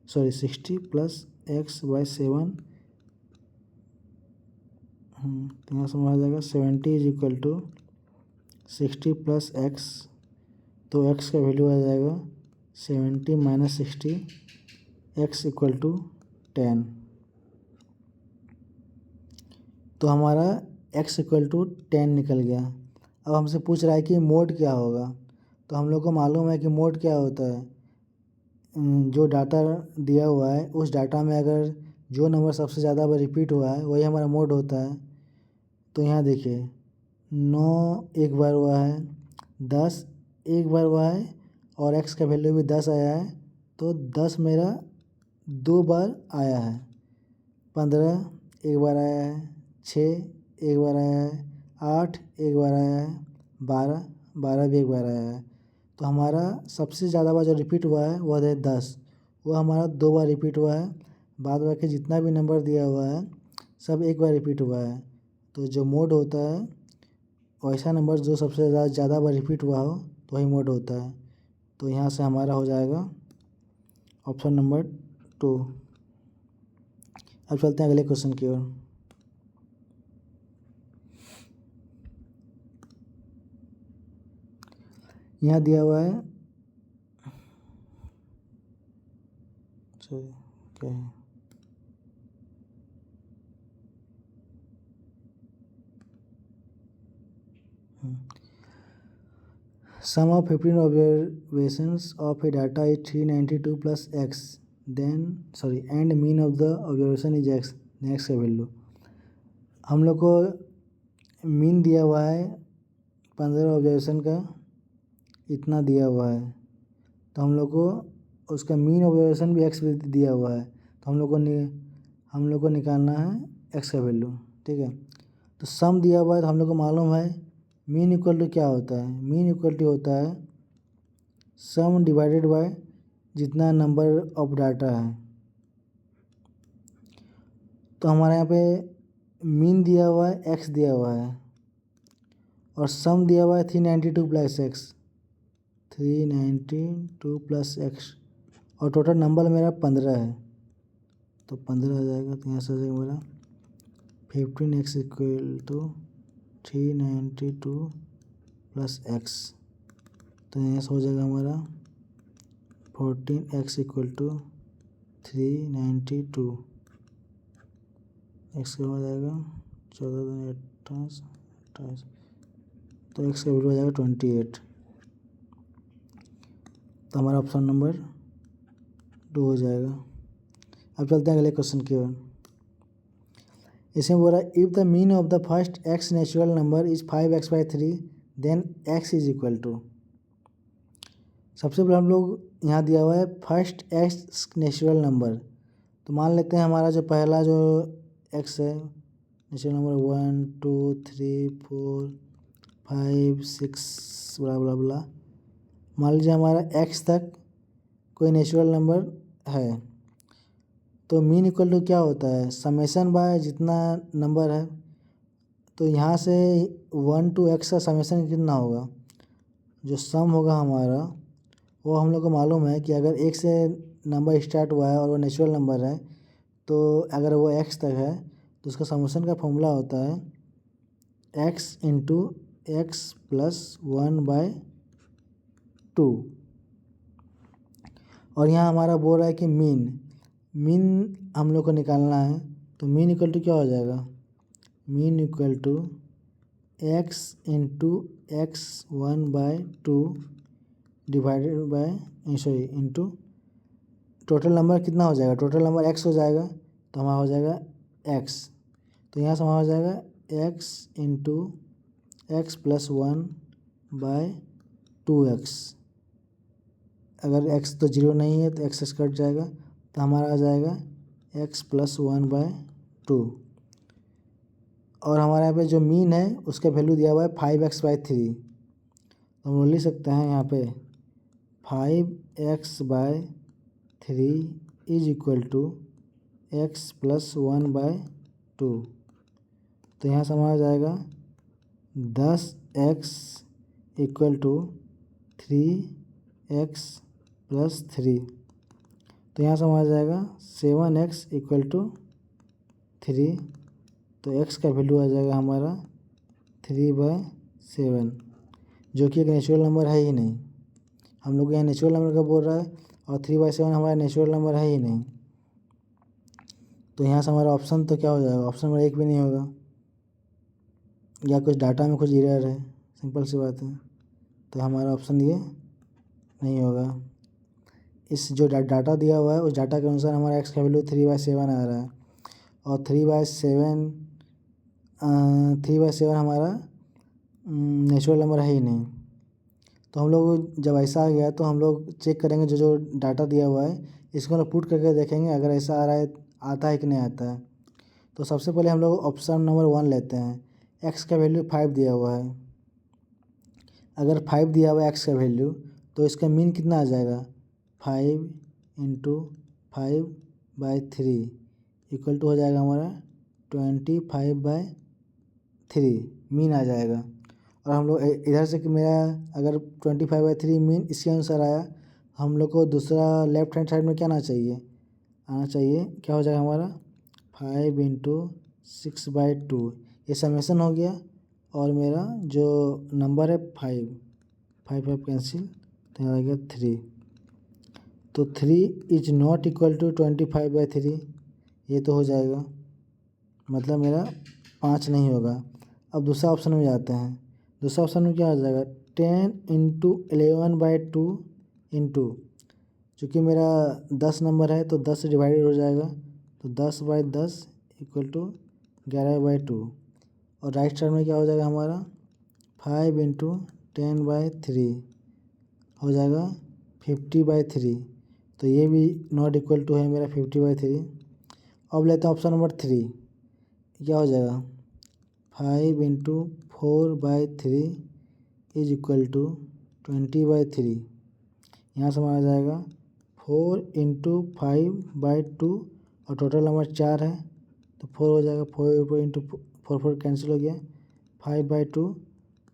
60 + x/7। तो यहाँ से हमारा जाएगा 70 = 60 + x। तो x का वैल्यू आ जाएगा 70 - 60, x = 10। तो हमारा x = 10 निकल गया। अब हमसे पूछ रहा है कि मोड क्या होगा। तो हम लोग को मालूम है कि मोड क्या होता है, जो डाटा दिया हुआ है उस डाटा में अगर जो नंबर सबसे ज़्यादा बार रिपीट हुआ है वही हमारा मोड होता है। तो यहाँ देखिए 9 एक बार हुआ है, 10 एक बार हुआ है और x का वैल्यू भी 10 आया है। तो 10 मेरा 2 बार आया है। 15 एक बार आया है, 6 एक बार आया है, 8 एक बार आया है, 12 भी एक बार आया है। तो हमारा सबसे ज़्यादा बार जो रिपीट हुआ है वह है 10, वो हमारा 2 बार रिपीट हुआ है। बाद बाकी जितना भी नंबर दिया हुआ है सब एक बार रिपीट हुआ है। तो जो मोड होता है वैसा नंबर जो सबसे ज़्यादा बार रिपीट हुआ हो तो वही मोड होता है। तो यहाँ से हमारा हो जाएगा ऑप्शन नंबर 2। अब चलते हैं अगले क्वेश्चन की ओर। यहाँ दिया हुआ है क्या है, sum of 15 observations of a data is 392 + x and mean of the observation is x। Next का वैल्यू हम लोग को मीन दिया हुआ है 15 ऑब्जर्वेशन का, इतना दिया हुआ है। तो हम लोग को उसका मीन ऑब्जर्वेशन भी x भी दिया हुआ है। तो हम लोग को निकालना है x का वैल्यू, ठीक है। तो सम दिया हुआ है तो हम लोग को मालूम है मीन इक्वल टू क्या होता है। मीन इक्वल टू होता है सम डिवाइडेड बाय जितना नंबर ऑफ डाटा है। तो हमारे यहाँ पे मीन दिया हुआ है, x दिया हुआ है और सम दिया हुआ है 392 + x, 392 + x और टोटल नंबर मेरा 15 है। तो 15 आ जाएगा। तो यहाँ से आ जाएगा मेरा 15x = 392 + x। तो यहाँ से हो जाएगा हमारा 14x = 392। x का हो जाएगा 14 दूनी 28, तो x का वैल्यू हो जाएगा 28। तो हमारा ऑप्शन नंबर 2 हो जाएगा। अब चलते हैं अगले क्वेश्चन की ओर। इसमें बोल रहा है if the mean of the first x natural number is 5x/3 then x is equal to. सबसे पहले हम लोग यहाँ दिया हुआ है फर्स्ट x नेचुरल नंबर। तो मान लेते हैं हमारा जो पहला जो x है नेचुरल नंबर 1 2 3 4 5 6 बला बला बला। मान लीजिए हमारा x तक कोई नेचुरल नंबर है, तो मीन इक्वल टू क्या होता है, समेसन बाय जितना नंबर है। तो यहाँ से 1 to x का समेसन कितना होगा, जो सम होगा हमारा वो हम लोग को मालूम है कि अगर एक से नंबर स्टार्ट हुआ है और वो नेचुरल नंबर है, तो अगर वो x तक है तो उसका समेसन का फॉर्मूला होता है x इंटू x प्लस 1/2। और यहाँ हमारा बोल रहा है कि मीन हम लोग को निकालना है। तो मीन इक्वल टू क्या हो जाएगा, mean equal to x into x 1/2 divided by into total number कितना हो जाएगा, टोटल नंबर x हो जाएगा। तो हमारा हो जाएगा x। तो यहाँ से हमारा हो जाएगा x into x plus 1/2x। अगर x तो 0 नहीं है तो x कट जाएगा, तो हमारा आ जाएगा x प्लस 1/2। और हमारे यहाँ पे जो मीन है उसका वैल्यू दिया हुआ है 5x/3। तो हम लिख सकते हैं यहाँ पे 5x/3 is equal to x plus 1/2। तो यहाँ से हमारा आ जाएगा 10x equal to 3x plus 3। तो यहाँ से हमारा आ जाएगा 7x इक्वल टू 3। तो x का वैल्यू आ जाएगा हमारा 3/7, जो कि एक नेचुरल नंबर है ही नहीं। हम लोग यहाँ नेचुरल नंबर का बोल रहा है और 3/7 हमारा नेचुरल नंबर है ही नहीं। तो यहाँ से हमारा ऑप्शन तो क्या हो जाएगा, ऑप्शन नंबर 1 भी नहीं होगा, या कुछ डाटा में कुछ एरर है, सिंपल सी बात है। तो हमारा ऑप्शन ये नहीं होगा। इस जो डाटा दिया हुआ है उस डाटा के अनुसार हमारा x का वैल्यू 3/7 आ रहा है, और 3/7 हमारा नेचुरल नंबर है ही नहीं। तो हम लोग जब ऐसा आ गया तो हम लोग चेक करेंगे जो जो डाटा दिया हुआ है इसको हम लोग पुट करके देखेंगे अगर ऐसा आ रहा है, आता है कि नहीं आता है। तो सबसे पहले हम लोग ऑप्शन नंबर 1 लेते हैं। x का वैल्यू 5 दिया हुआ है। अगर 5 दिया हुआ है x का वैल्यू, तो इसका मीन कितना आ जाएगा, 5 इंटू 5/3 इक्वल टू हो जाएगा हमारा 25/3 मीन आ जाएगा। और हम लोग इधर से कि मेरा अगर 25/3 मीन इसके अनुसार आया, हम लोग को दूसरा लेफ्ट हैंड साइड में क्या आना चाहिए, क्या हो जाएगा हमारा 5 इंटू 6/2। ये समेसन हो गया और मेरा जो नंबर है 5 कैंसिल, तो यहाँ आ गया 3। तो 3 इज नॉट इक्वल टू 25/3, ये तो हो जाएगा, मतलब मेरा 5 नहीं होगा। अब दूसरा ऑप्शन में जाते हैं। दूसरा ऑप्शन में क्या हो जाएगा, 10 इंटू 11/2 इंटू, चूँकि मेरा 10 नंबर है तो 10 से डिवाइडेड हो जाएगा, तो 10/10 इक्वल टू 11/2। और राइट साइड में क्या हो जाएगा हमारा 5 इंटू 10/3 हो जाएगा 50/3। तो ये भी नॉट इक्वल टू है मेरा 50/3। अब लेते हैं ऑप्शन नंबर 3, क्या हो जाएगा 5 इंटू 4/3 इज इक्वल टू 20/3। यहाँ से हमारा आ जाएगा 4 इंटू 5/2 और टोटल नंबर 4 है तो 4 हो जाएगा, 4 इंटू 4 कैंसिल हो गया, 5/2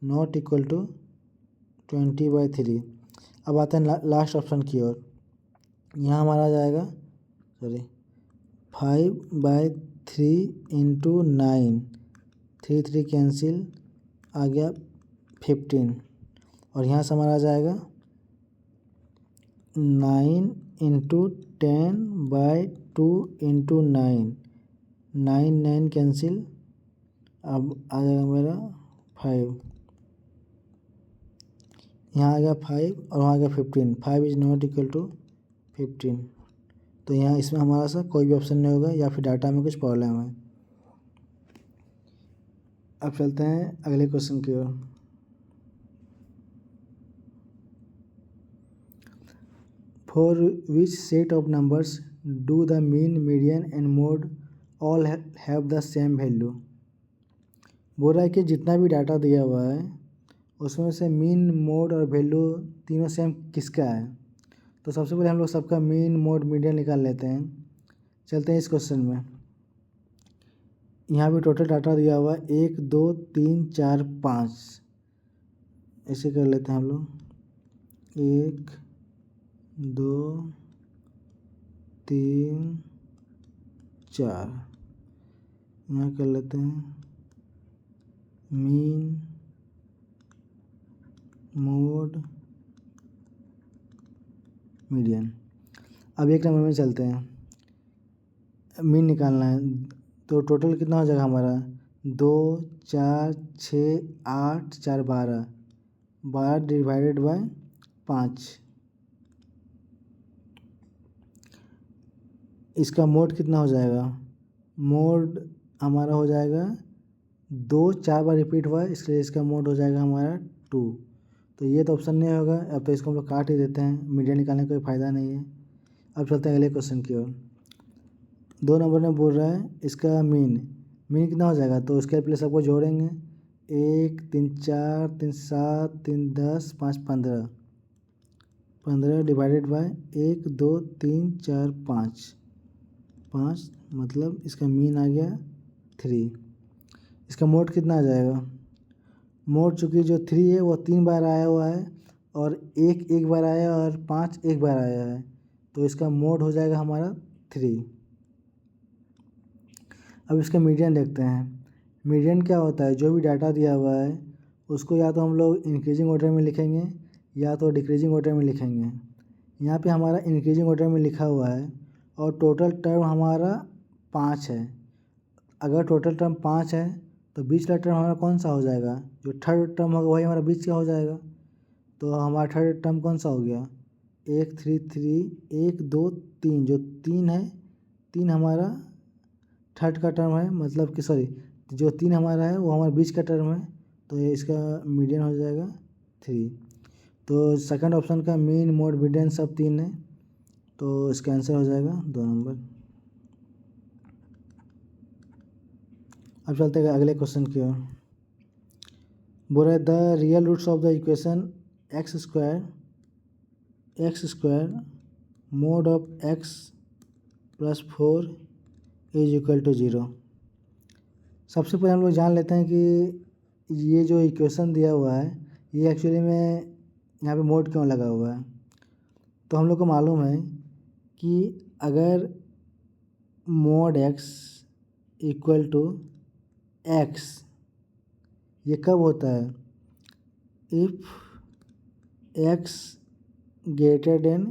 नॉट इक्वल टू 20/3। अब आते हैं लास्ट ऑप्शन की ओर। यहाँ हमारा आ जाएगा 5/3 इंटू 9, 3 कैंसिल आ गया 15। और यहाँ से हमारा आ जाएगा 9 इंटू 10/2 इंटू 9 कैंसिल, अब आ जाएगा मेरा 5। यहाँ आ गया 5 और वहाँ आ गया 15, 5 इज नॉट इक्वल टू 15। तो यहाँ इसमें हमारा सा कोई भी ऑप्शन नहीं होगा या फिर डाटा में कुछ प्रॉब्लम है। अब चलते हैं अगले क्वेश्चन की ओर। For which set of numbers do the mean, median and mode all have the same value. बोल रहा है कि जितना भी डाटा दिया हुआ है उसमें से मीन, मोड और वैल्यू तीनों सेम किसका है। तो सबसे पहले हम लोग सबका मीन, मोड, मीडियन निकाल लेते हैं। चलते हैं इस क्वेश्चन में। यहाँ भी टोटल डाटा दिया हुआ है 1 2 3 4 5। ऐसे कर लेते हैं हम लोग 1 2 3 4। यहाँ कर लेते हैं मीन, मोड, मीडियन। अब एक नंबर में चलते हैं, मीन निकालना है। तो टोटल कितना हो जाएगा हमारा 2 4 6 8 4 12, 12 डिवाइडेड बाय 5। इसका मोड कितना हो जाएगा, मोड हमारा हो जाएगा 2 4 बार रिपीट हुआ है इसलिए इसका मोड हो जाएगा हमारा 2। तो ये तो ऑप्शन नहीं होगा। अब तो इसको हम लोग काट ही देते हैं, मीडियन निकालने का कोई फ़ायदा नहीं है। अब चलते हैं अगले क्वेश्चन की ओर। 2 नंबर में बोल रहा है इसका मीन कितना हो जाएगा। तो उसके पहले सबको जोड़ेंगे 1 3 4 3 7 3 10 5 15, 15 डिवाइडेड बाय 1 2 3 4 5, 5 मतलब इसका मीन आ गया 3। इसका मोड कितना आ जाएगा, मोड चूँकि जो 3 है वो 3 बार आया हुआ है और 1 1 बार आया और 5 1 बार आया है। तो इसका मोड हो जाएगा हमारा 3। अब इसका मीडियन देखते हैं। मीडियन क्या होता है, जो भी डाटा दिया हुआ है उसको या तो हम लोग इंक्रीजिंग ऑर्डर में लिखेंगे या तो डिक्रीजिंग ऑर्डर में लिखेंगे। यहाँ पे हमारा इंक्रीजिंग ऑर्डर में लिखा हुआ है और टोटल टर्म हमारा 5 है। अगर टोटल टर्म 5 है तो बीच का टर्म हमारा कौन सा हो जाएगा, जो थर्ड टर्म होगा वही हमारा बीच का हो जाएगा। तो हमारा थर्ड टर्म कौन सा हो गया 1 3 3 1 2 3, जो 3 है 3 हमारा थर्ड का टर्म है, मतलब कि सॉरी जो 3 हमारा है वो हमारा बीच का टर्म है। तो ये इसका मीडियन हो जाएगा 3। तो सेकंड ऑप्शन का मीन, मोड, मीडियन सब 3 है। तो इसका आंसर हो जाएगा 2 नंबर। अब चलते हैं अगले क्वेश्चन की ओर। बोल रहे the real roots of the equation x square mode of x plus 4 is equal to 0। सबसे पहले हम लोग जान लेते हैं कि ये जो इक्वेशन दिया हुआ है ये एक्चुअली में यहाँ पे मोड क्यों लगा हुआ है। तो हम लोग को मालूम है कि अगर mode x equal to x, ये कब होता है, इफ़ एक्स ग्रेटर देन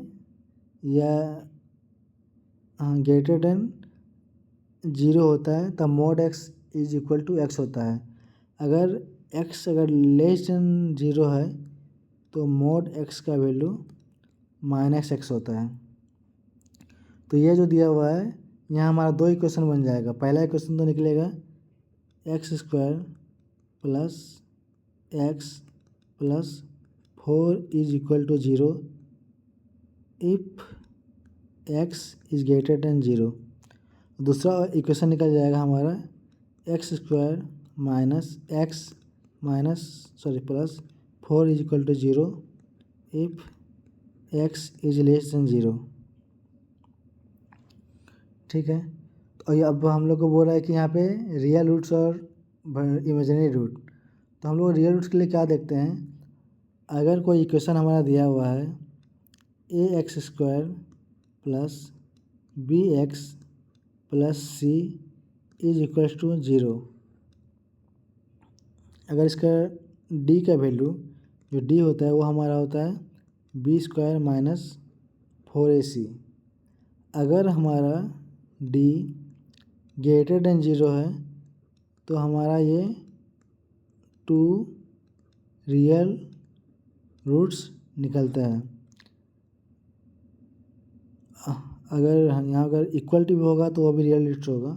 या ग्रेटर देन 0 होता है तब mode x is equal to x होता है। अगर एक्स अगर लेस देन 0 है तो मोड एक्स का वैल्यू माइनस एक्स होता है। तो ये जो दिया हुआ है यहाँ हमारा 2 इक्वेशन बन जाएगा। पहला इक्वेशन तो निकलेगा x square plus x plus 4 is equal to 0 if x is greater than 0। दूसरा इक्वेशन निकल जाएगा हमारा x square minus x plus 4 is equal to 0 if x is less than 0। ठीक है। और ये अब हम लोग को बोल रहा है कि यहाँ पे रियल रूट्स और इमेजिनरी रूट। तो हम लोग रियल रूट्स के लिए क्या देखते हैं, अगर कोई इक्वेशन हमारा दिया हुआ है A X square plus B X plus C is equals to 0। अगर इसका डी का वैल्यू जो डी होता है वो हमारा होता है बी स्क्वायर माइनस 4ac। अगर हमारा डी ग्रेटर देन 0 है तो हमारा ये 2 रियल रूट्स निकलते हैं। अगर यहाँ अगर इक्वलिटी भी होगा तो वो भी रियल रूट्स होगा।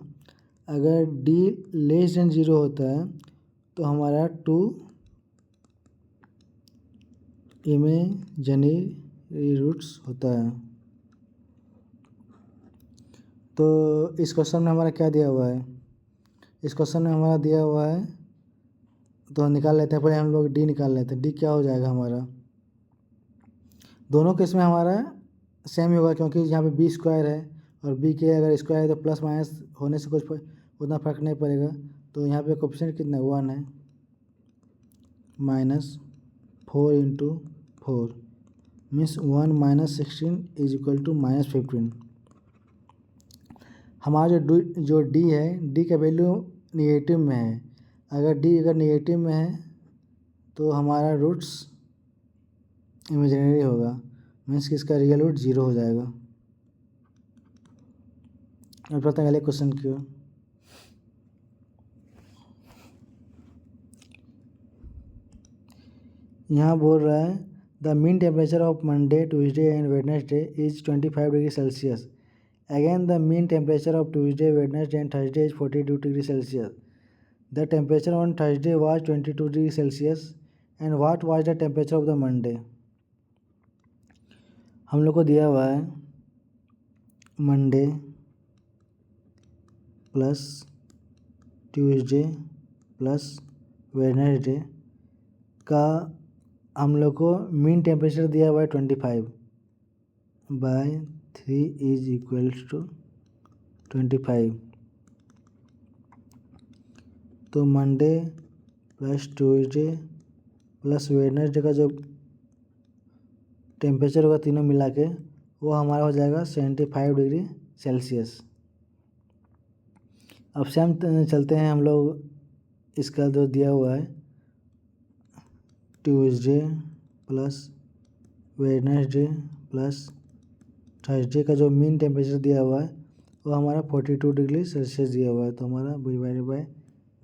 अगर डी लेस देन 0 होता है तो हमारा 2 इमेजिनरी रूट्स होता है। तो इस क्वेश्चन में हमारा क्या दिया हुआ है, इस क्वेश्चन में हमारा दिया हुआ है, तो निकाल लेते हैं। पहले हम लोग डी निकाल लेते हैं। डी क्या हो जाएगा हमारा, दोनों केस में हमारा सेम ही होगा क्योंकि यहाँ पे बी स्क्वायर है और बी के अगर स्क्वायर है तो प्लस माइनस होने से कुछ उतना फर्क नहीं पड़ेगा। तो यहाँ पे कोफिशिएंट कितना 1 है, -4 × 4 मीन्स 1 - 16 = -15। हमारा जो डी है, डी का वैल्यू निगेटिव में है। अगर डी अगर निगेटिव में है तो हमारा रूट्स इमेजिनरी होगा, मीन्स कि इसका रियल रूट 0 हो जाएगा। अब पता है अगले क्वेश्चन की ओर। यहाँ बोल रहा है the mean temperature of Monday, Tuesday and Wednesday is 25 degree Celsius. Again the mean temperature of Tuesday, Wednesday and Thursday is 42 degree Celsius. The temperature on Thursday was 22 degree Celsius and what was the temperature of the Monday. हम लोग को दिया हुआ है Monday plus Tuesday plus Wednesday का हम लोग को मीन टेम्परेचर दिया हुआ है 25/3 = 25। तो Monday plus Tuesday plus Wednesday का जो टेम्परेचर होगा तीनों मिला के वो हमारा हो जाएगा 75 डिग्री सेल्सियस। अब से हम चलते हैं हम लोग, इसका जो दिया हुआ है Tuesday plus Wednesday plus Thursday का जो मीन टेम्परेचर दिया हुआ है वो हमारा 42 डिग्री सेल्सियस दिया हुआ है। तो हमारा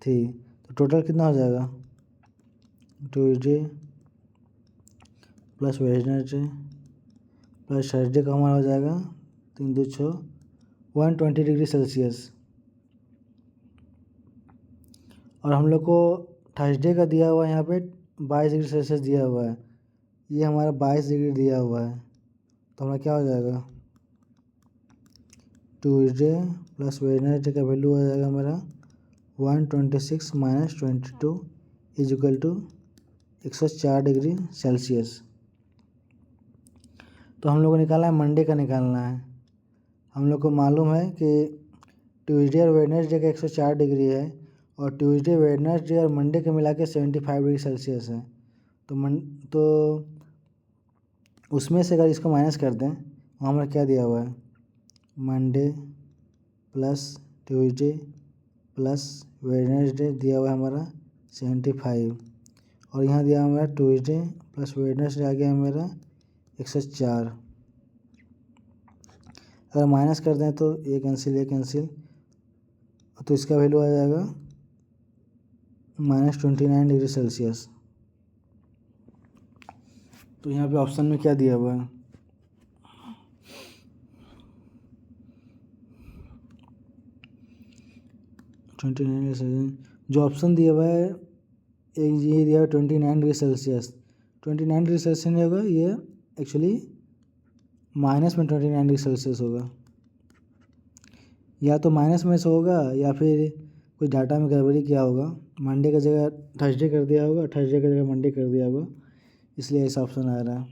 /3, तो टोटल कितना हो जाएगा, Tuesday plus Wednesday plus Thursday का हमारा हो जाएगा 3 2 6 120 डिग्री सेल्सियस। और हम लोग को थर्सडे का दिया हुआ है यहाँ पे 22 डिग्री सेल्सियस दिया हुआ है, ये हमारा 22 डिग्री दिया हुआ है। तो हमारा क्या हो जाएगा, ट्यूसडे प्लस वेडनेसडे का वैल्यू हो जाएगा हमारा 126 - 22 = 104 डिग्री सेल्सियस। तो हम लोग को निकालना है, मंडे का निकालना है। हम लोग को मालूम है कि ट्यूसडे और वेडनेसडे का 104 डिग्री है और ट्यूसडे, वेडनेसडे और मंडे के मिला के 75 डिग्री सेल्सियस है। तो उसमें से अगर इसको माइनस कर दें, वहाँ हमारा क्या दिया हुआ है, Monday plus Tuesday plus Wednesday दिया हुआ है हमारा 75 और यहाँ दिया हमारा ट्यूसडे प्लस वेडनेसडे आ गया मेरा 104। अगर माइनस कर दें तो ये कैंसिल, तो इसका वैल्यू आ जाएगा -29 डिग्री सेल्सियस। तो यहाँ पे ऑप्शन में क्या दिया हुआ है, जो ऑप्शन दिया हुआ है एक ये दिया हुआ 29 डिग्री सेल्सियस। 29 डिग्री सेल्सियस नहीं होगा, ये एक्चुअली माइनस में 29 डिग्री सेल्सियस होगा। या तो माइनस में से होगा या फिर कोई डाटा में गड़बड़ी किया होगा, मंडे का जगह थर्सडे कर दिया होगा, थर्सडे की जगह मंडे कर दिया होगा, इसलिए ऐसा ऑप्शन आ रहा है।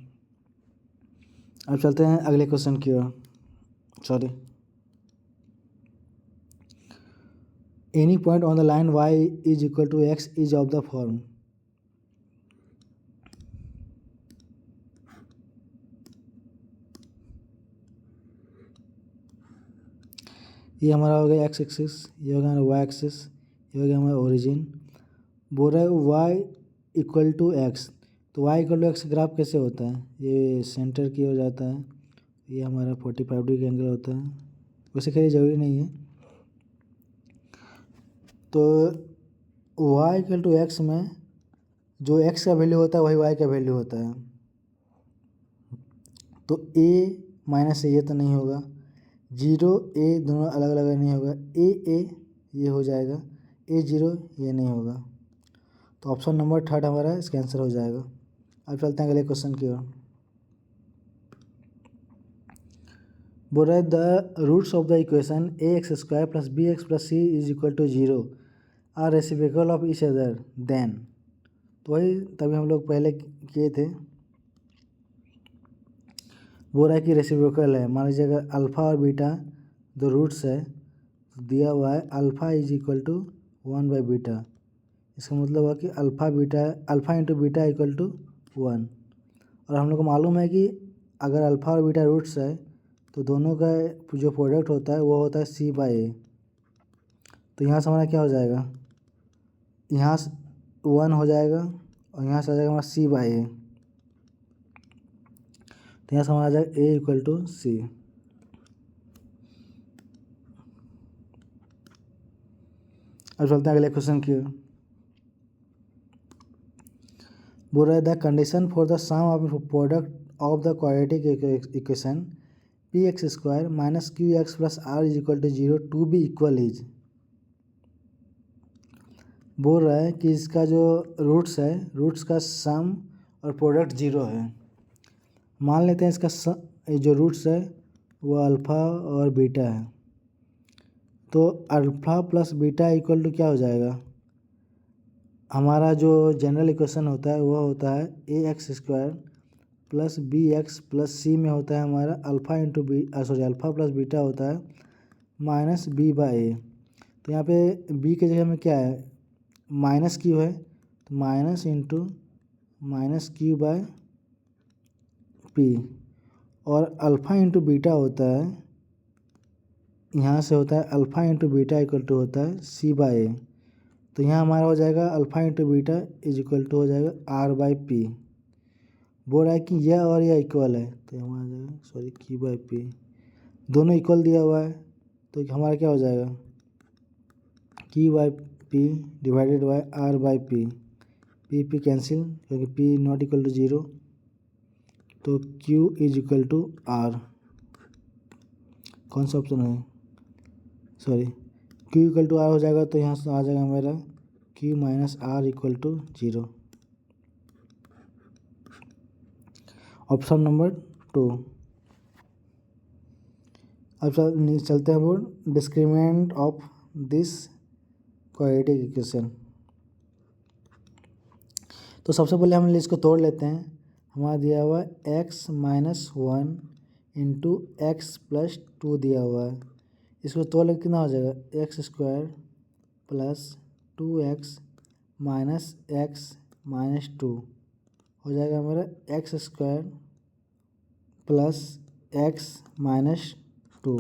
अब चलते हैं अगले क्वेश्चन की ओर। Sorry, any point on the line y = x is of the form. ये हमारा हो गया x एक्सिस, ये हो गया हमारा y एक्सिस, ये हो गया हमारा ओरिजिन। बोल रहा है y = x, तो y = x ग्राफ कैसे होता है, ये सेंटर की ओर जाता है, ये हमारा 45 डिग्री एंगल होता है, वैसे खैर ज़रूरी नहीं है। तो y = x में जो x का वैल्यू होता है वही y का वैल्यू होता है। तो ए माइनस ए ये तो नहीं होगा, 0 ए दोनों अलग अलग नहीं होगा, ए ये हो जाएगा, A0 ये नहीं होगा। तो ऑप्शन नंबर 3 हमारा इसका आंसर हो जाएगा। अब चलते हैं अगले क्वेश्चन की ओर। बोल रहा है the roots of the equation ax² + bx + c = 0 are reciprocal of each other then. तो वही तभी हम लोग पहले किए थे। बोल रहा है कि रेसिप्रोकल है। मान लीजिए अगर अल्फ़ा और बीटा दो रूट्स है तो दिया हुआ है अल्फ़ा = 1/β। इसका मतलब हुआ कि अल्फ़ा इंटू बीटा = 1। और हम लोग को मालूम है कि अगर अल्फ़ा और बीटा रूट्स है तो दोनों का जो प्रोडक्ट होता है वो होता है c/a। तो यहाँ से हमारा क्या हो जाएगा, यहाँ से 1 हो जाएगा और यहाँ से आ जाएगा हमारा c/a। तो यहाँ से हमारा आ जाएगा a = c। अब चलते हैं अगले क्वेश्चन की ओर। बोल रहा है the condition for the sum of product of the quadratic equation px² - qx + r = 0 to be equal is. बोल रहा है कि इसका जो रूट्स है, रूट्स का सम और प्रोडक्ट 0 है। मान लेते हैं इसका जो रूट्स है वो अल्फ़ा और बीटा है। तो alpha plus beta equal to क्या हो जाएगा, हमारा जो जनरल इक्वेशन होता है वो होता है ax² + bx + c में होता है हमारा अल्फ़ा प्लस बीटा होता है -b/a। तो यहाँ पे b के जगह में क्या है, माइनस क्यू है, तो माइनस इंटू -q/p। और अल्फ़ा इंटू बीटा होता है, यहाँ से होता है alpha into beta equal to होता है c/a। तो यहाँ हमारा हो जाएगा अल्फ़ा इंटू बीटा = हो जाएगा r/p। बोल रहा है कि यह और यह इक्वल है, तो हमारा जाएगा q/p दोनों इक्वल दिया हुआ है। तो हमारा क्या हो जाएगा q/p divided by r/p। p cancel क्योंकि p ≠ 0। तो q = r। कौन सा ऑप्शन है, q = r हो जाएगा। तो यहाँ से आ जाएगा मेरा q - r = 0। Option number 2। अब चलते हैं वो discriminant of this quadratic equation. तो सबसे पहले हम इसको तोड़ लेते हैं। हमारा दिया हुआ है x - 1 इंटू x + 2 दिया हुआ है। इसको तोड़ ले कितना हो जाएगा, x² + 2x - x - 2 हो जाएगा हमारा x² + x - 2।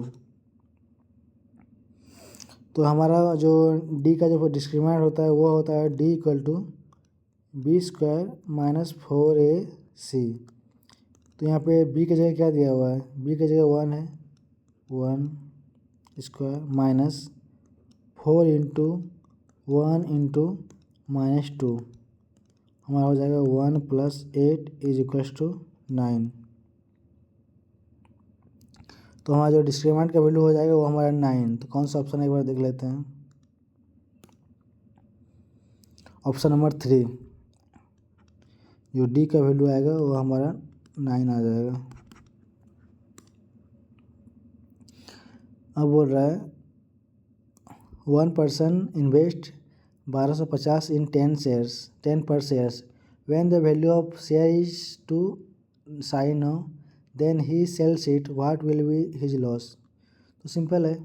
तो हमारा जो d का जो डिस्क्रिमिनेंट होता है वो होता है d = b² - 4ac। तो यहाँ पे b की जगह क्या दिया हुआ है, b की जगह 1 है, 1² माइनस 4 इंटू 1 इंटू -2 हमारा हो जाएगा 1 + 8 = 9। तो हमारा जो डिस्क्रिमिनेंट का वैल्यू हो जाएगा वो हमारा 9। तो कौन सा ऑप्शन एक बार देख लेते हैं। ऑप्शन नंबर 3 जो डी का वैल्यू आएगा वो हमारा 9 आ जाएगा। अब बोल रहा है 1 person invest 1250 in 10 per shares when the value of share is to sign now then he sells it what will be his loss। तो सिंपल है,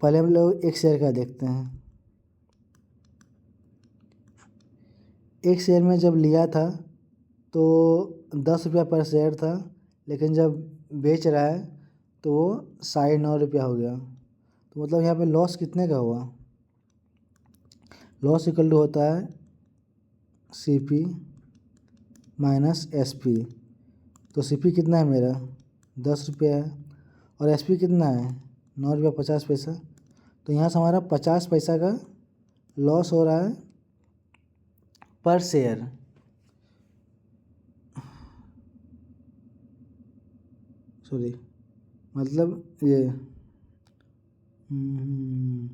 पहले हम लोग एक शेयर का देखते हैं। एक शेयर में जब लिया था तो 10 रुपया पर शेयर था, लेकिन जब बेच रहा है तो वो 9.5 रुपया हो गया। तो मतलब यहाँ पे लॉस कितने का हुआ, लॉस इक्वल टू होता है CP - SP। तो CP कितना है मेरा 10 रुपया है और SP कितना है 9.50 रुपया। तो यहाँ से हमारा 50 पैसा का लॉस हो रहा है पर शेयर। सॉरी, मतलब ये हम्म,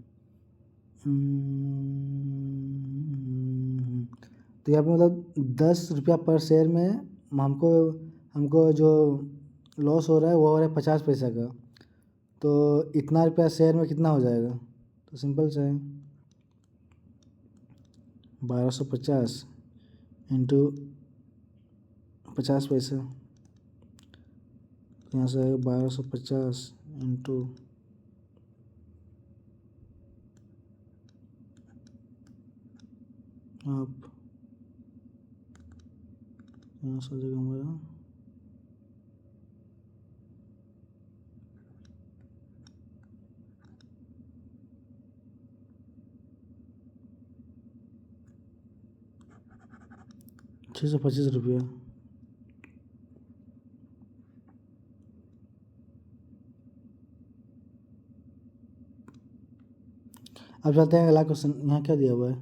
तो यहाँ पे मतलब 10 रुपया पर शेयर में हमको हमको जो लॉस हो रहा है वो हो रहा है 50 पैसा का। तो इतना रुपया शेयर में कितना हो जाएगा? तो सिंपल सा है, 1250 इंटू 50 पैसा। यहाँ से आएगा 1250 इंटू आप, यहाँ से आ जाएगा हमारा 625 रुपया। अब चलते हैं अगला क्वेश्चन। यहाँ क्या दिया हुआ है?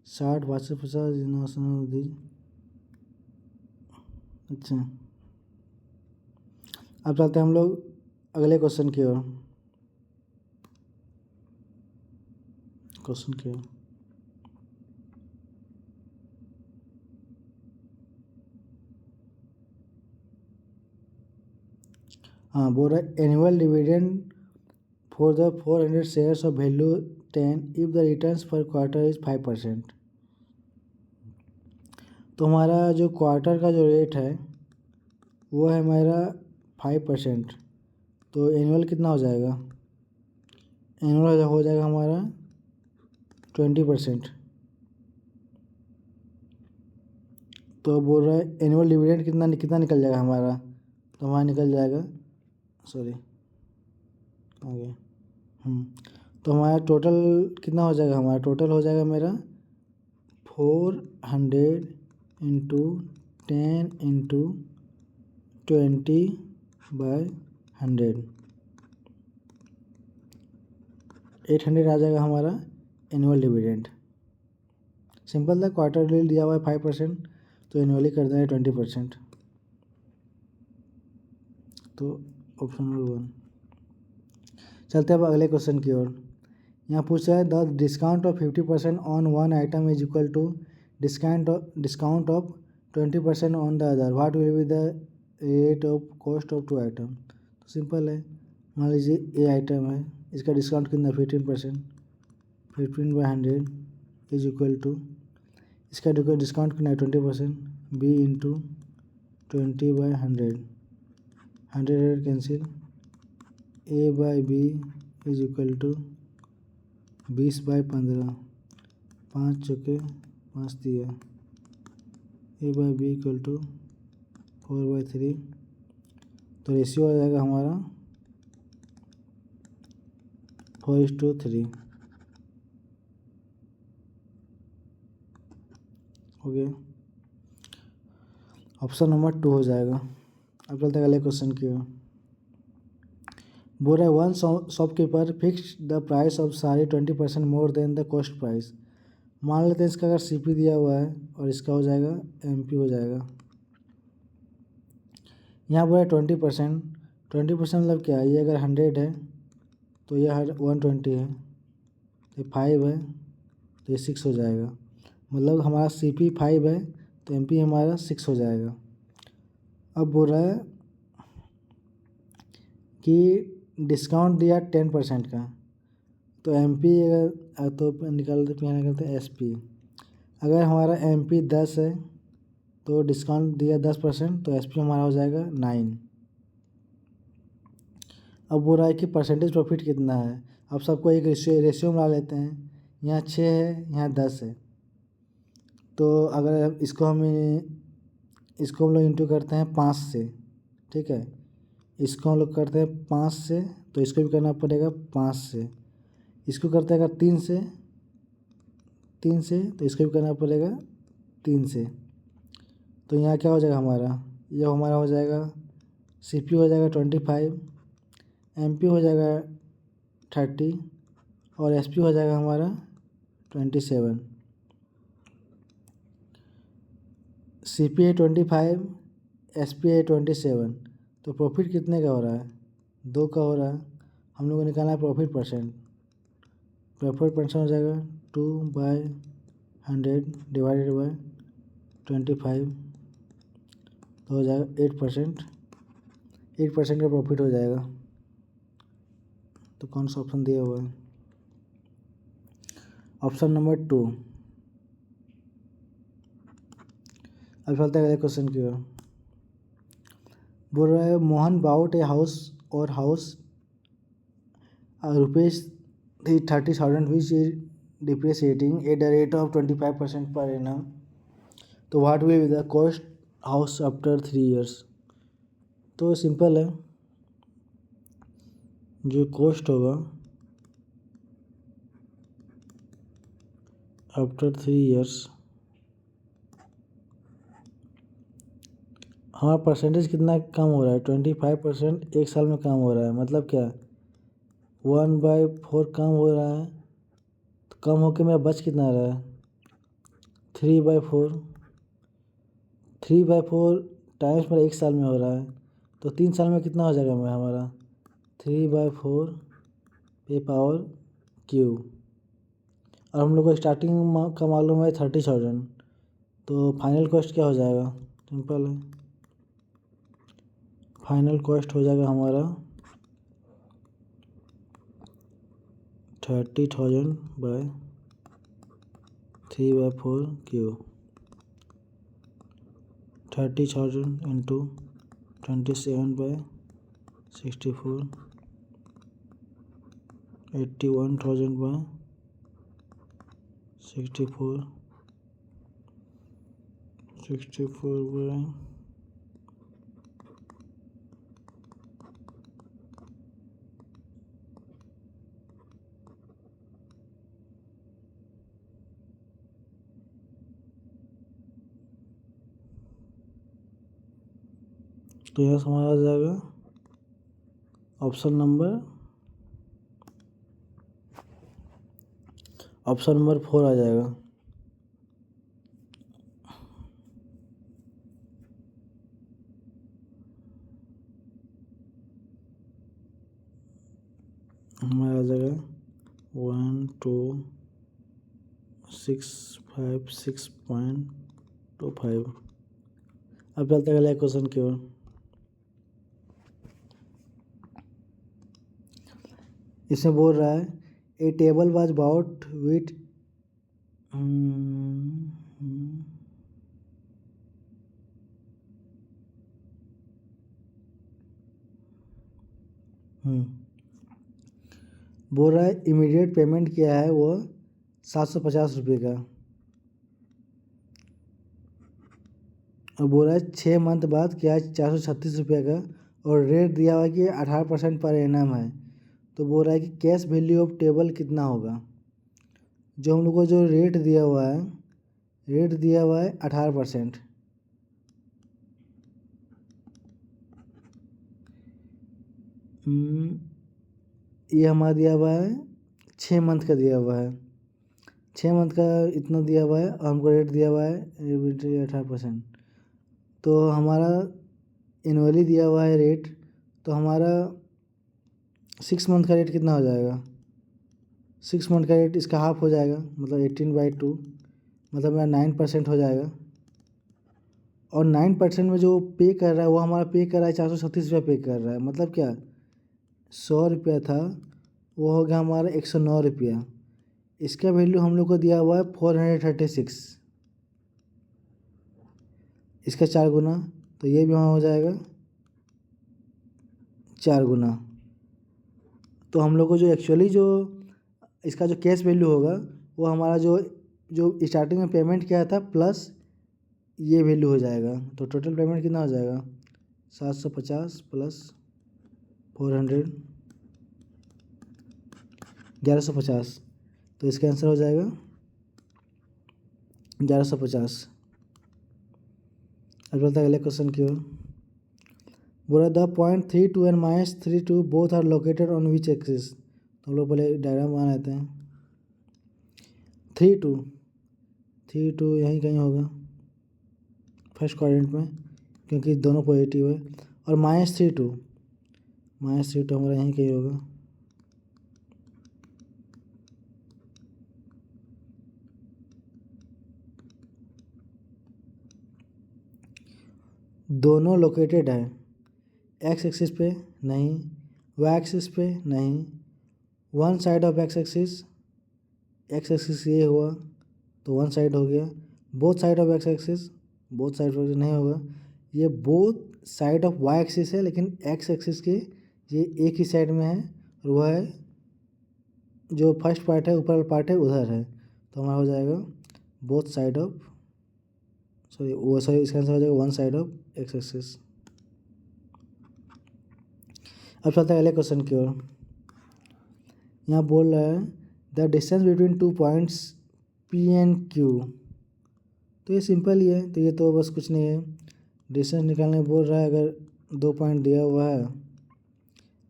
60 550 अच्छा, अब चलते हैं हम लोग अगले क्वेश्चन की ओर। क्वेश्चन की ओर हाँ, बोल रहा है annual dividend for the 400 shares of value 10 if the returns पर क्वार्टर इज 5%। तो हमारा जो क्वार्टर का जो रेट है वो है हमारा 5%। तो एनुअल कितना हो जाएगा? एनुअल हो जाएगा हमारा 20%। तो बोल रहा है एनुअल डिविडेंड कितना कितना निकल जाएगा हमारा? तो हमारा निकल जाएगा, सॉरी आ गया, तो हमारा टोटल कितना हो जाएगा? हमारा टोटल हो जाएगा मेरा 400 इंटू 10 इंटू 20/100, 800 आ जाएगा हमारा एनुअल डिविडेंड। सिंपल था, क्वार्टरली दिया हुआ है 5%, तो एनुअली कर देंगे 20%। तो ऑप्शन नंबर 1। चलते हैं अब अगले क्वेश्चन की ओर। यहाँ पूछा है the discount of 50% on one item is equal to discount of 20% on the other, what will be the rate of cost of 2 item. तो सिंपल है, मान लीजिए ए आइटम है, इसका डिस्काउंट कितना 15%, 15/100 इज इक्वल टू, इसका डिस्काउंट कितना है 20%, b into 20/100, 100 cancel, A/B is equal to 20/15, 5 चौके 5 दिया, A/B इक्वल टू 4/3। तो रेशियो आ जाएगा हमारा 4:3। हो गया, ऑप्शन नंबर 2 हो जाएगा। अब चलते हैं अगले क्वेश्चन की ओर। बोल रहा है one shopkeeper fix the price of sari 20% more than the cost price. मान लेते हैं इसका अगर CP दिया हुआ है और इसका हो जाएगा MP हो जाएगा। यहाँ बोला 20%, 20% मतलब क्या है? ये अगर 100 है तो ये 120 है, तो 5 है तो ये 6 हो जाएगा। मतलब हमारा CP 5 है तो MP हमारा 6 हो जाएगा। अब बोल रहा है कि डिस्काउंट दिया 10% का, तो MP अगर तो निकालते यहाँ निकालते SP। अगर हमारा MP 10 है तो डिस्काउंट दिया 10%, तो SP हमारा हो जाएगा 9। अब बोल रहा है कि परसेंटेज प्रॉफिट कितना है। अब सबको एक रेशियो मिला लेते हैं, यहाँ 6 है यहाँ 10 है। तो अगर इसको हम लोग इंटू करते हैं 5 से, ठीक है, इसको हम लोग करते हैं 5 से, तो इसको भी करना पड़ेगा 5 से। इसको करते हैं अगर 3 से, तो इसको भी करना पड़ेगा 3 से। तो यहाँ क्या हो जाएगा हमारा? ये हमारा हो जाएगा CP हो जाएगा 25, MP हो जाएगा 30 और SP हो जाएगा हमारा 27। CP है 25, SP है 27, तो प्रॉफिट कितने का हो रहा है, 2 का हो रहा है। हम लोग को निकालना है प्रॉफिट परसेंट। प्रॉफिट परसेंट हो जाएगा 2/100 डिवाइडेड बाय 25, तो हो जाएगा 8%। 8% का प्रॉफिट हो जाएगा। तो कौन सा ऑप्शन दिया हुआ है, ऑप्शन नंबर 2। अब चलते हैं अगले क्वेश्चन की ओर। बोल रहा है मोहन बाउट ए हाउस और house rupees 30,000 which is depreciating at the rate of 25% per annum. तो what will be the cost house after 3 years। तो सिंपल है, जो कॉस्ट होगा आफ्टर 3 years, हमारा परसेंटेज कितना कम हो रहा है, 25% एक साल में कम हो रहा है। मतलब क्या, 1/4 कम हो रहा है। तो कम होकर मेरा बच कितना रहा है, 3/4। 3/4 टाइम्स मेरा एक साल में हो रहा है, तो 3 साल में कितना हो जाएगा मैं हमारा, 3/4 पे पावर क्यू। और हम लोग को स्टार्टिंग का मालूम है 30,000, तो फाइनल कॉस्ट क्या हो जाएगा, सिंपल है, फाइनल कॉस्ट हो जाएगा हमारा 30,000 by 3/4 cube. 30,000 into 27/64, 81,000 by 64 by तो यहाँ से हमारा आ जाएगा ऑप्शन नंबर 4 आ जाएगा। हमारा आ जाएगा 12,656.25। अब चलते हैं अगले क्वेश्चन की ओर। इसमें बोल रहा है ए टेबल वाज बाउट विथ बोल रहा है इमीडिएट पेमेंट किया है वो 750 रुपये का, और बोल रहा है 6 मंथ बाद क्या है 436 रुपये का, और रेट दिया हुआ है कि 18% पर एनम है। तो बोल रहा है कि कैश वैल्यू ऑफ टेबल कितना होगा। जो हम लोग को जो रेट दिया हुआ है, रेट दिया हुआ है 18%। ये हमारा दिया हुआ है 6 मंथ का दिया हुआ है, 6 मंथ का इतना दिया हुआ है, और हमको रेट दिया हुआ है 18%। तो हमारा एनुअली दिया हुआ है रेट, तो हमारा 6 मंथ का रेट कितना हो जाएगा, 6 मंथ का रेट इसका हाफ हो जाएगा, मतलब 18/2, मतलब मेरा 9% हो जाएगा। और 9% में जो पे कर रहा है वो हमारा पे कर रहा है 436 रुपया पे कर रहा है। मतलब क्या, 100 रुपया था, वो हो गया हमारा 109 रुपया। इसका वैल्यू हम लोग को दिया हुआ है 436, इसका 4 गुना, तो ये भी वहाँ हो जाएगा 4 गुना। तो हम लोग को जो एक्चुअली जो इसका जो कैश वैल्यू होगा, वो हमारा जो जो स्टार्टिंग में पेमेंट किया था प्लस ये वैल्यू हो जाएगा। तो टोटल पेमेंट कितना हो जाएगा, 750 प्लस 400, 1150। तो इसका आंसर हो जाएगा 1150। अब चलता है अगले क्वेश्चन की ओर। बोला the point 32 and -32 both are located on which axis. तो हम लोग पहले डायग्राम बना लेते हैं। 32 यहीं कहीं होगा फर्स्ट क्वाड्रेंट में, क्योंकि दोनों पॉजिटिव है। और -3 2 हमारा यहीं कहीं होगा। दोनों लोकेटेड है एक्स एक्सिस पे नहीं, वाई एक्सिस पे नहीं, one side of x axis ये हुआ तो वन साइड हो गया, both side of x axis नहीं होगा, ये both side of y axis है लेकिन एक्स एक्सिस के ये एक ही साइड में है और वह है जो फर्स्ट पार्ट है ऊपर वाला पार्ट है उधर है, तो हमारा हो जाएगा बोथ साइड ऑफ इसका आंसर हो जाएगा one side of x axis. अब चलते हैं अगले क्वेश्चन की ओर। यहाँ बोल रहा है the distance between 2 points P and Q, तो ये सिंपल ही है, तो ये तो बस कुछ नहीं है, डिस्टेंस निकालने बोल रहा है। अगर 2 पॉइंट दिया हुआ है,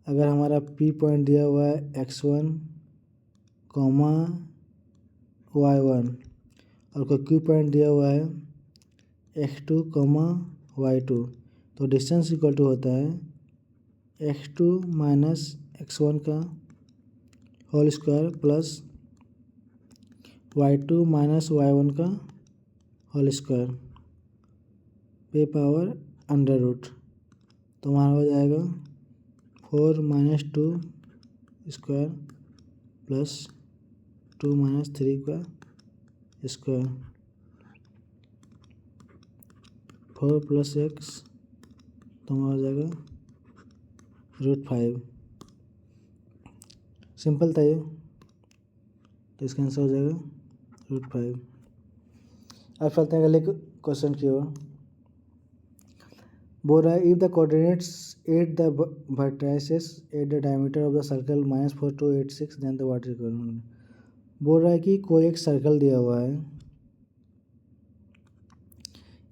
अगर हमारा पी पॉइंट दिया हुआ है x1, y1 और कोई क्यू पॉइंट दिया हुआ है x2, y2, तो डिस्टेंस इक्वल टू होता है x2 माइनस x1 का whole square plus y2 minus y1 का होल स्क्वायर पे पावर अंडर रूट, तो हमारा हो जाएगा 4 माइनस 2 स्क्वायर प्लस 2 माइनस 3 का स्क्वायर 4 प्लस x, तो हमारा हो जाएगा √5। सिंपल था ये, तो इसका आंसर हो जाएगा √5। अब चलते हैं अगले क्वेश्चन की ओर। बोल रहा है if the coordinates at the vertices at the diameter of the circle -4 to 8 6 then the what is equal. बोल रहा है कि कोई एक सर्कल दिया हुआ है,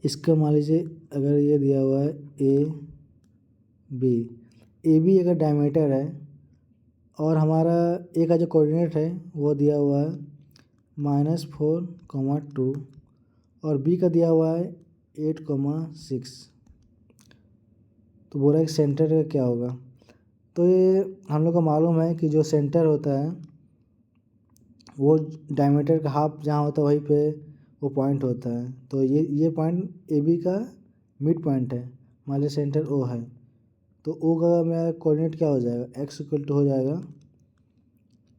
इसका मान लीजिए अगर ये दिया हुआ है ए बी अगर डायमीटर है और हमारा ए का जो कोऑर्डिनेट है वो दिया हुआ है -4, 2 और बी का दिया हुआ है 8, 6, तो बोल रहा है कि सेंटर का क्या होगा। तो ये हम लोग को मालूम है कि जो सेंटर होता है वो डायमीटर का हाफ जहाँ होता है वहीं पे वो पॉइंट होता है, तो ये पॉइंट ए बी का मिड पॉइंट है, मान लीजिए सेंटर ओ है, तो ओ का मेरा कोऑर्डिनेट क्या हो जाएगा, एक्स इक्वल टू हो जाएगा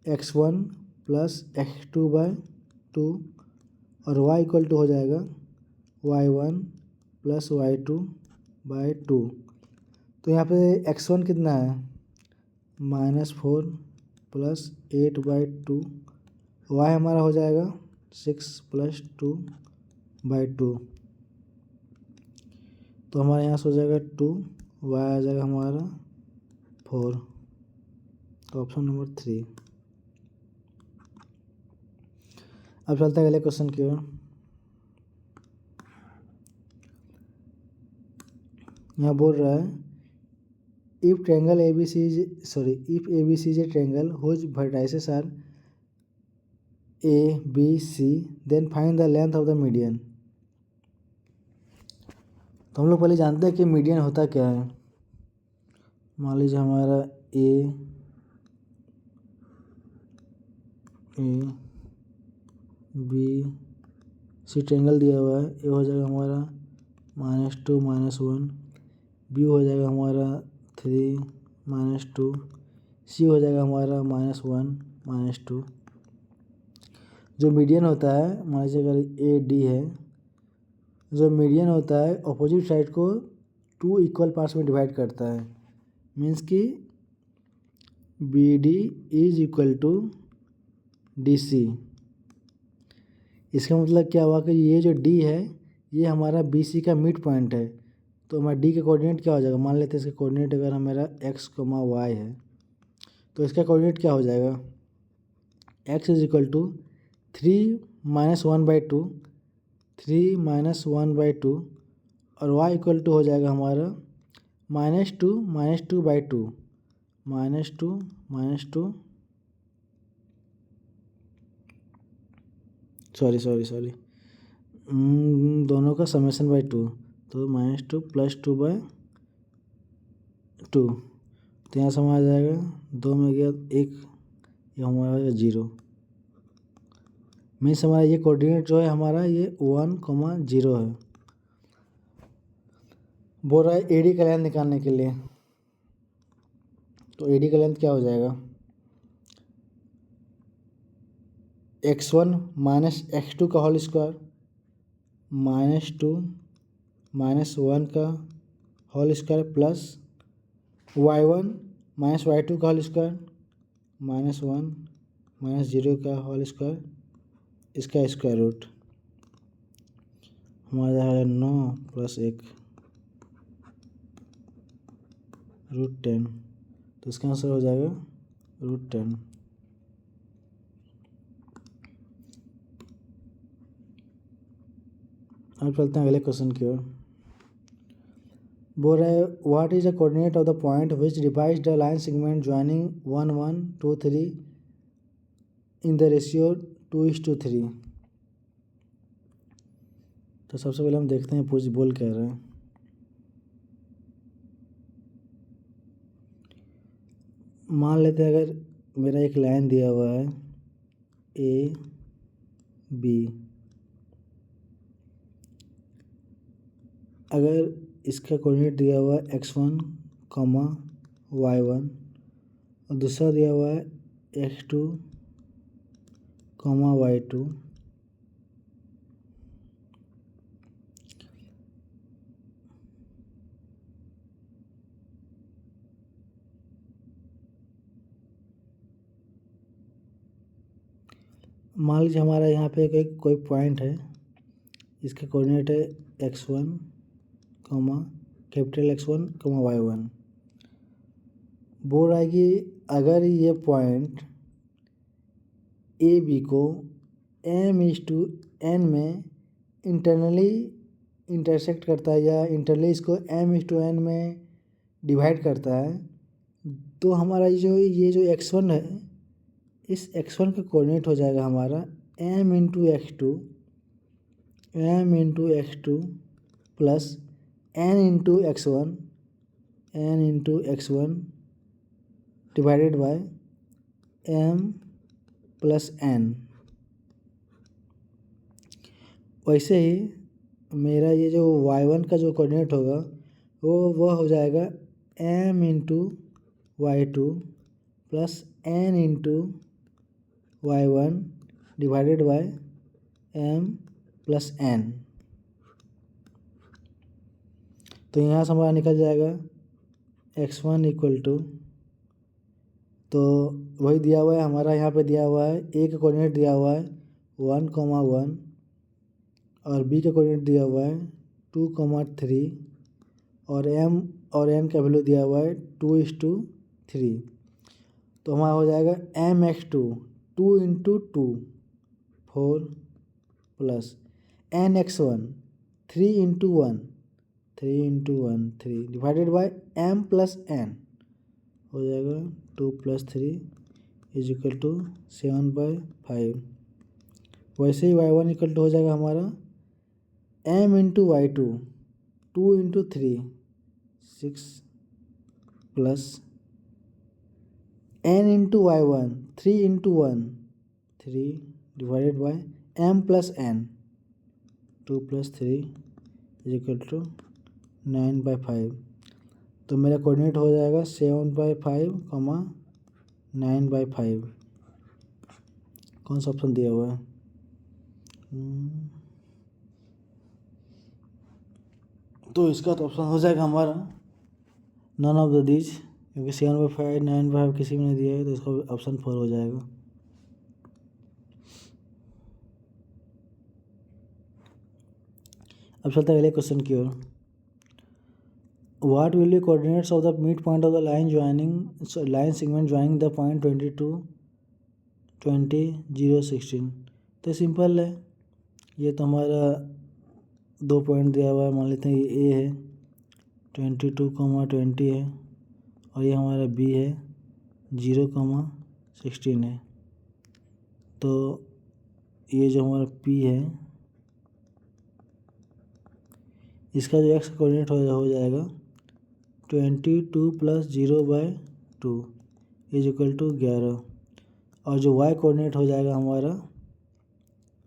x1 प्लस x2/2 और y इक्वल टू हो जाएगा y1 प्लस y2/2। तो यहाँ पे x1 कितना है -4 प्लस 8/2, y हमारा हो जाएगा 6 प्लस 2/2, तो हमारे यहाँ से हो जाएगा 2, y आ जाएगा हमारा 4, तो ऑप्शन नंबर 3। अब चलते हैं अगले क्वेश्चन की ओर। यहाँ बोल रहा है if triangle ABC is a triangle whose vertices are A B C then find the length of the median. तो हम लोग पहले जानते हैं कि मीडियन होता क्या है। मान लीजिए हमारा ए बी सी ट्रायंगल दिया हुआ है, ए हो जाएगा हमारा -2 -1, बी हो जाएगा हमारा 3 -2, सी हो जाएगा हमारा -1 -2। जो मीडियन होता है मान लीजिए अगर ए डी है, जो मीडियन होता है अपोजिट साइड को 2 इक्वल पार्ट्स में डिवाइड करता है, मीन्स कि B D is equal to D C. इसका मतलब क्या हुआ कि ये जो डी है ये हमारा बी सी का मिड पॉइंट है, तो हमारा डी का कोऑर्डिनेट क्या हो जाएगा, मान लेते हैं इसका कोऑर्डिनेट अगर हमारा x, y है तो इसका कोऑर्डिनेट क्या हो जाएगा, x इज इक्वल टू 3 -1/2 और y इक्वल टू हो जाएगा हमारा -2 -2/2 -2 सॉरी दोनों का समेशन बाई 2, तो -2 + 2/2 2। तो यहाँ से हमारा जाएगा 2 में गया 1, ये हमारा हो जाएगा 0। मीन्स हमारा ये कोऑर्डिनेट जो है हमारा ये 1,0 है। बोल रहा है एडी का लेंथ निकालने के लिए। तो एडी का लेंथ क्या हो जाएगा, x1 माइनस x2 का होल स्क्वायर -2 -1 का whole square plus y1 minus y2 का होल स्क्वायर -1 -0 का होल स्क्वायर, इसका स्क्वायर रूट हमारा है 9 + 1 √10। तो इसका आंसर हो जाएगा √10। अब चलते हैं अगले क्वेश्चन की ओर। बोल रहा है what is the coordinate of the point which divides the line segment joining 1 1 2 3 in the ratio 2:3। तो सबसे पहले हम देखते हैं पूछ बोल कह रहे हैं। मान लेते हैं अगर मेरा एक लाइन दिया हुआ है ए बी, अगर इसका कोऑर्डिनेट दिया हुआ है x1, y1 और दूसरा दिया हुआ है x2, y2, मान लीजिए हमारा यहाँ पे कोई पॉइंट है, इसका कोऑर्डिनेट है x1, कैपिटल X1, y1। बोल रहा है कि अगर ये पॉइंट ए बी को m/n में इंटरनली इंटरसेक्ट करता है या इंटरनली इसको m/n में डिवाइड करता है, तो हमारा ये जो x1 है, इस x1 का कोऑर्डिनेट हो जाएगा हमारा m/x2 plus n/x1 divided by m + n। वैसे ही मेरा ये जो y1 का जो कोऑर्डिनेट होगा वो हो जाएगा m/y2 plus n/y1 divided by m + n। तो यहाँ से हमारा निकल जाएगा x1 = तो वही दिया हुआ है हमारा, यहाँ पे दिया हुआ है ए का कोऑर्डिनेट दिया हुआ है 1, 1 और बी का कोऑर्डिनेट दिया हुआ है 2, 3 और m और n का वैल्यू दिया हुआ है 2:3। तो हमारा हो जाएगा mx2 2 × 2 4 plus nx1 3 × 1 3 divided by m + n हो जाएगा 2 + 3 = 7/5। वैसे ही y1 = हो जाएगा हमारा m/y2 2 × 3 6 plus n/y1 3 × 1 3 divided by m + n 2 + 3 = 9/5। तो मेरा कोऑर्डिनेट हो जाएगा 7/5, 9/5। कौन सा ऑप्शन दिया हुआ है? तो इसका तो ऑप्शन हो जाएगा हमारा नन ऑफ द दीज, क्योंकि 7/5 9/5 किसी में नहीं दिया है, तो इसका ऑप्शन 4 हो जाएगा। अब चलते हैं अगले क्वेश्चन की ओर। What will be coordinates of the midpoint of the line segment joining the point 22, 20, 0, 16? तो सिंपल है, ये तो हमारा 2 पॉइंट दिया हुआ है, मान लेते हैं ये A है 22, 20 है और ये हमारा B है 0, 16 है। तो ये जो हमारा P है, इसका जो x कोऑर्डिनेट हो जाएगा 22 प्लस 0/2 इज इक्वल टू 11। और जो y कोऑर्डिनेट हो जाएगा हमारा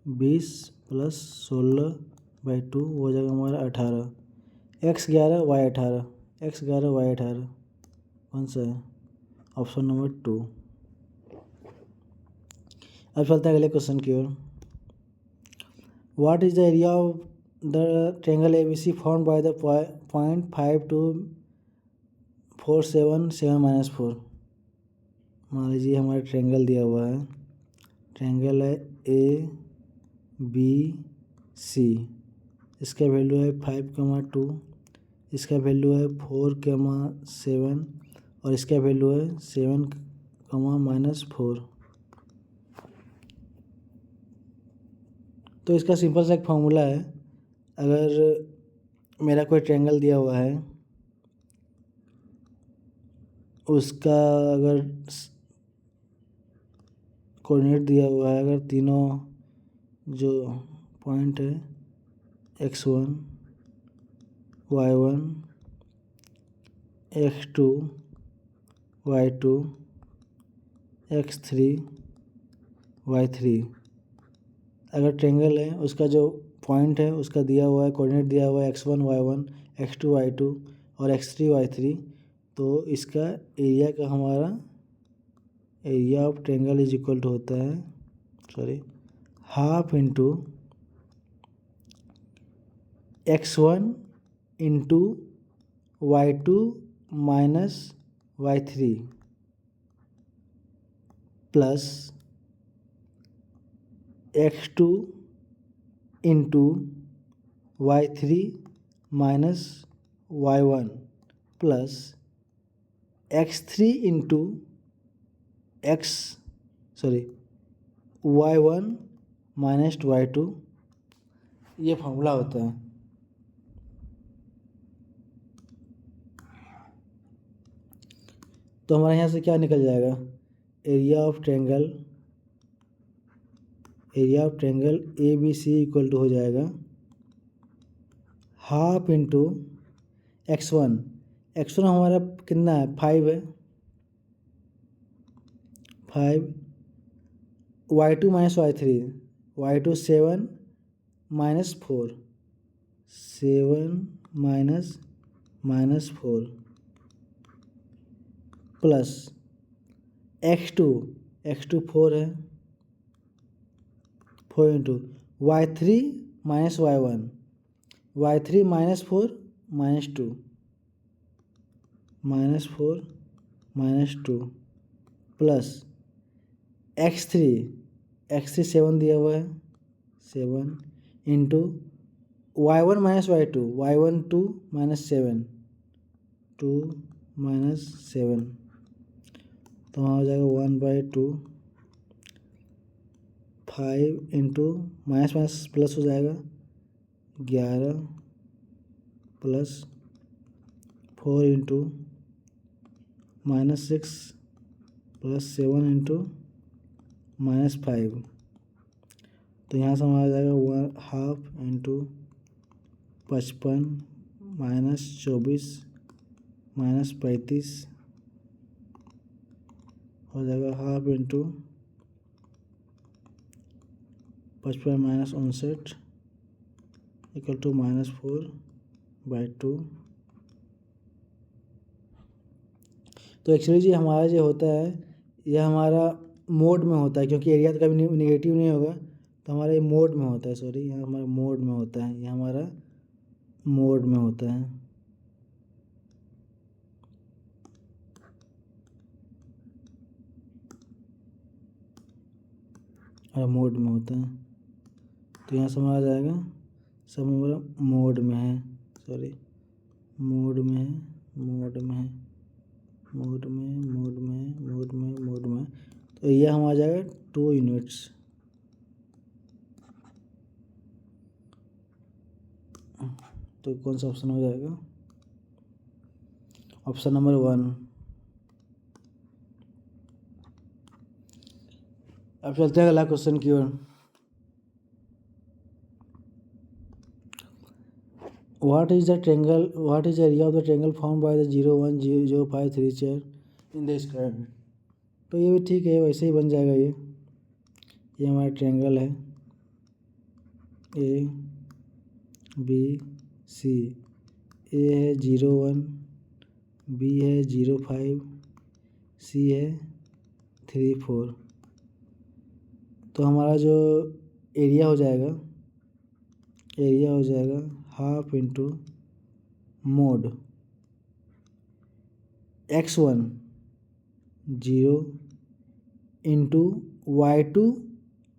20 प्लस 16/2 हो जाएगा हमारा 18। x 11 y 18, x 11 y 18 कौन सा है? Option number 2। अब चलते हैं अगले क्वेश्चन की ओर। What is the area of the triangle ABC formed by the point 52477 -4। मान लीजिए हमारा ट्रायंगल दिया हुआ है, ट्रायंगल है ABC, इसका वैल्यू है 5, 2, इसका वैल्यू है 4, 7 और इसका वैल्यू है 7, -4। तो इसका सिंपल सा एक फार्मूला है। अगर मेरा कोई ट्रायंगल दिया हुआ है, उसका अगर कोऑर्डिनेट दिया हुआ है, अगर तीनों जो पॉइंट है x1, y1, x2, y2, x3, y3, अगर ट्रायंगल है उसका जो पॉइंट है उसका दिया हुआ है, कोऑर्डिनेट दिया हुआ है x1, y1, x2, y2 और x3, y3, तो इसका एरिया का हमारा area of triangle is equal to होता है, half into x1 into y2 minus y3 plus x2 into y3 minus y1 plus x3 into y1 minus y2, ये फॉर्मूला होता है। तो हमारे यहाँ से क्या निकल जाएगा? Area of triangle ABC equal to हो जाएगा हाफ इंटू x1 हमारा कितना है? 5 है, 5, y2 minus y3, y2 7 -4, 7 -4 plus x2 4 है, 4 into y3 minus y1, y3 -4 -2, -4 -2 plus x3 7 दिया हुआ है, 7 into y1 minus y2, y1 2 -7, 2 -7, तो वहाँ हो जाएगा 1/2, 5 इंटू माइनस प्लस हो जाएगा 11 प्लस 4 इंटू -6 प्लस 7 इंटू -5, तो यहाँ से हमारा आ जाएगा हाफ इंटू 55 -24 -35 हो जाएगा हाफ इंटू 55 -59 इक्वल टू -4/2। तो एक्चुअली जी हमारा जो होता है यह हमारा मोड में होता है, क्योंकि एरिया तो कभी निगेटिव नहीं होगा, तो हमारा ये मोड में होता है, यहाँ हमारा मोड में होता है, ये हमारा मोड में होता है। और मोड में होता है, तो यहाँ समझ आ जाएगा सब हमारा मोड में है, मोड में, तो ये हम आ जाएगा 2 यूनिट्स। तो कौन सा ऑप्शन हो जाएगा? Option number 1। अब चलते हैं अगला क्वेश्चन की ओर। What is the area of the triangle form by the 0 1 0 0 5 3 4 in the square. तो ये भी ठीक है, वैसे ही बन जाएगा। ये हमारा ट्रेंगल है ए बी सी। ए है 0 1, बी है 0 5, सी है 3 4। तो हमारा जो एरिया हो जाएगा half into mode x1 0 into y2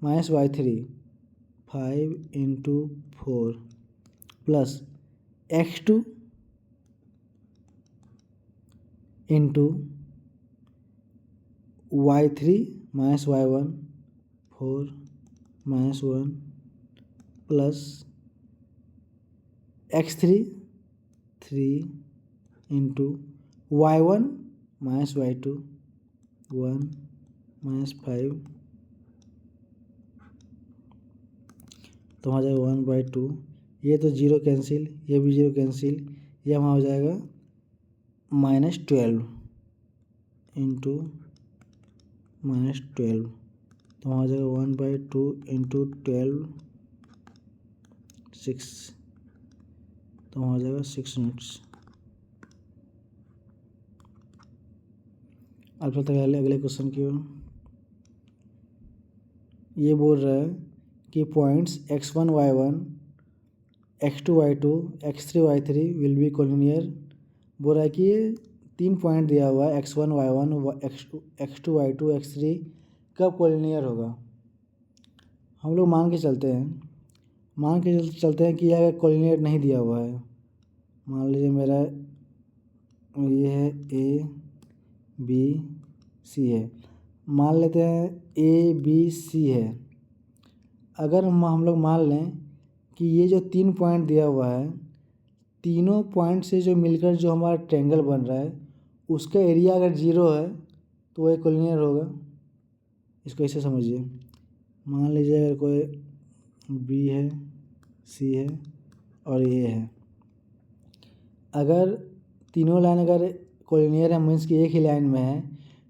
minus y3 5 into 4 plus x2 into y3 minus y1 4 minus 1 plus x3 3 into y1 minus y2 1 minus 5। तो हो जाएगा 1/2। ये तो 0 कैंसिल, ये भी 0 कैंसिल, ये हमारा हो जाएगा -12 इंटू -12। तो वहाँ हो जाएगा 1/2 इंटू 12 6। तो वहाँ हो जाएगा 6 यूनिट्स। अब चलते हैं अगले क्वेश्चन की ओर। ये बोल रहा है कि points x1 y1 x2 y2 x3 y3 will be collinear. बोल रहा है कि ये 3 पॉइंट दिया हुआ है x1 y1 x2 y2 x3 कब कोलिनियर होगा। हम लोग मान के चलते हैं कि ये अगर कोलिनियर नहीं दिया हुआ है, मान लीजिए मेरा ये है ए बी सी है, मान लेते हैं ए बी सी है। अगर हम लोग मान लें कि ये जो 3 पॉइंट दिया हुआ है, तीनों पॉइंट से जो मिलकर जो हमारा ट्रायंगल बन रहा है उसका एरिया अगर 0 है तो वो एक कोलिनियर होगा। इसको ऐसे समझिए, मान लीजिए अगर कोई बी है, सी है और ये है, अगर तीनों लाइन अगर कोलिनियर है मीन्स कि एक ही लाइन में है,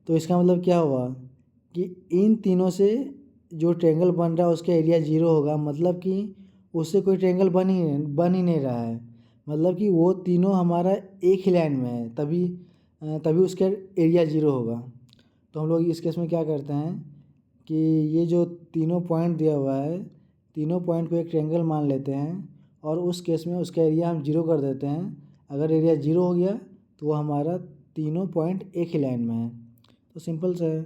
तो इसका मतलब क्या हुआ कि इन तीनों से जो ट्रायंगल बन रहा है उसका एरिया 0 होगा। मतलब कि उससे कोई ट्रायंगल बन ही नहीं रहा है, मतलब कि वो तीनों हमारा एक ही लाइन में है, तभी उसका एरिया 0 होगा। तो हम लोग इस केस में क्या करते हैं कि ये जो तीनों पॉइंट दिया हुआ है, तीनों पॉइंट को एक ट्रायंगल मान लेते हैं और उस केस में उसका एरिया हम 0 कर देते हैं। अगर एरिया 0 हो गया तो वो हमारा तीनों पॉइंट एक ही लाइन में है। तो सिंपल सा है।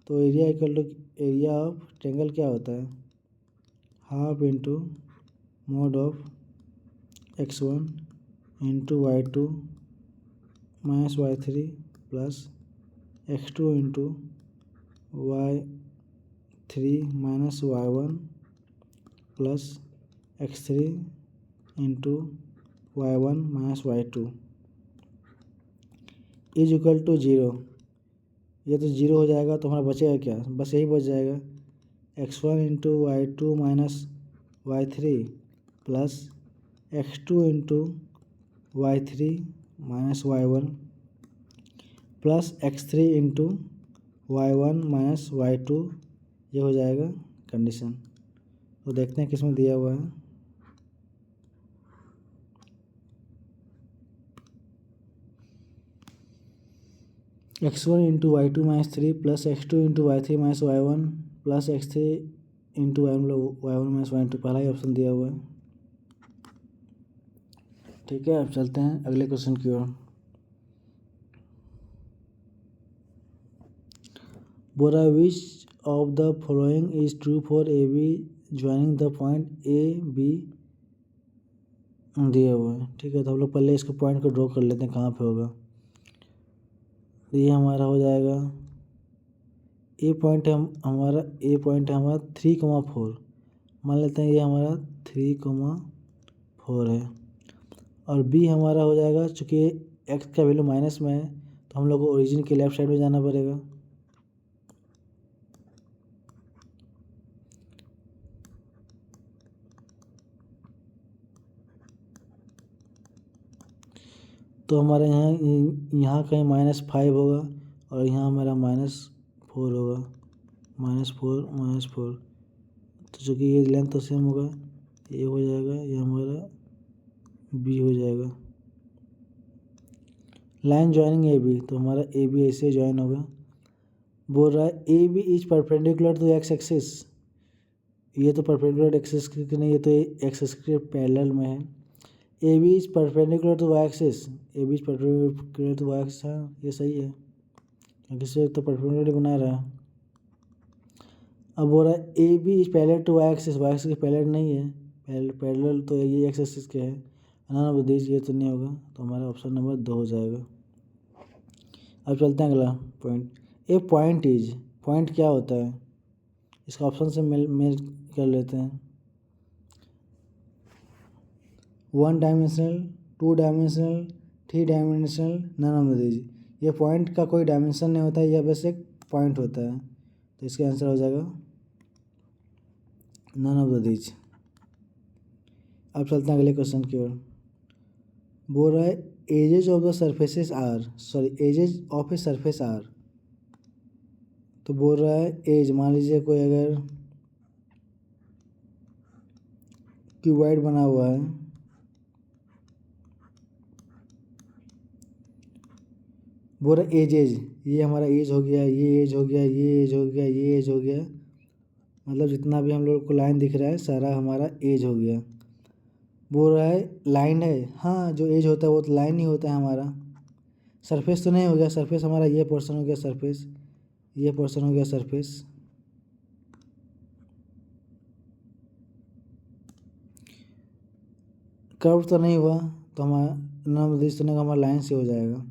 तो area equal to area of triangle क्या होता है, half into mode of x1 into y2 minus y3 plus x2 into y3 minus y1 plus x3 into y1 minus y2 is equal to 0। ये तो 0 हो जाएगा तो हमारा बचेगा क्या, बस यही बच जाएगा x1 into y2 minus y3 plus x2 into y3 minus y1 plus x3 into y1 minus y2। ये हो जाएगा कंडीशन। तो देखते हैं किस में दिया हुआ है। x1 into y2 minus 3 plus x2 into y3 minus y1 plus x3 into y1 minus y2। पहला ही ऑप्शन दिया हुआ है। ठीक है, अब चलते हैं अगले क्वेश्चन की ओर। बोला which of the following is true for A B joining the point A B दिया हुआ है। ठीक है, तो हम लोग पहले इसको पॉइंट को ड्रॉ कर लेते हैं कहाँ पे होगा। तो ये हमारा हो जाएगा ए पॉइंट है हमारा 3,4। मान लेते हैं ये हमारा 3,4 है। और बी हमारा हो जाएगा, चूँकि एक्स का वैल्यू माइनस में है तो हम लोग को ओरिजिन के लेफ्ट साइड में जाना पड़ेगा। तो हमारे यहाँ कहीं -5 होगा और यहाँ हमारा -4 होगा, -4 तो चूँकि ये लेंथ तो सेम होगा, ये हो जाएगा, ये हमारा बी हो जाएगा। लाइन ज्वाइनिंग ए बी, तो हमारा ए बी ऐसे ज्वाइन होगा। बोल रहा है A B is perpendicular to x axis, ये तो परपेंडिकुलर एक्सिस की नहीं, ये तो एक्स एक्सिस के पैरेलल में है। A B is perpendicular to y axis, A B is perpendicular to y axis, हाँ ये सही है क्योंकि इसे तो परपेंडिकुलर बना रहा है। अब बोल रहा है A B is parallel to y axis के पैरेलल नहीं है, पैरेलल तो ये एक्स एक्सिस के है, नन ऑफ दीज, ये तो नहीं होगा, तो हमारा ऑप्शन नंबर 2 हो जाएगा। अब चलते हैं अगला पॉइंट। ए पॉइंट क्या होता है, इसका ऑप्शन से मेल कर लेते हैं। 1 dimensional, 2 dimensional, 3 dimensional, none of these. ये पॉइंट का कोई डायमेंशन नहीं होता है, यह बस एक पॉइंट होता है, तो इसका आंसर हो जाएगा नन ऑफ दीज। अब चलते हैं अगले क्वेश्चन की ओर। बोल रहा है edges of the surfaces edges of a surface are. तो बोल रहा है एज, मान लीजिए कोई अगर क्यूबॉइड बना हुआ है, बोल रहा है एज, ये हमारा एज हो गया, ये एज हो गया, ये एज हो गया, ये एज हो गया, मतलब जितना भी हम लोग को लाइन दिख रहा है सारा हमारा एज हो गया। बोल रहा है लाइन है, हाँ जो एज होता है वो तो लाइन ही होता है हमारा, सरफेस तो नहीं हो गया, सरफेस हमारा ये पोर्शन हो गया सरफेस, ये पोर्शन हो गया सरफेस। कर्व तो नहीं हुआ, तो हमारा नॉर्मल तो नहीं, हमारा लाइन से हो जाएगा।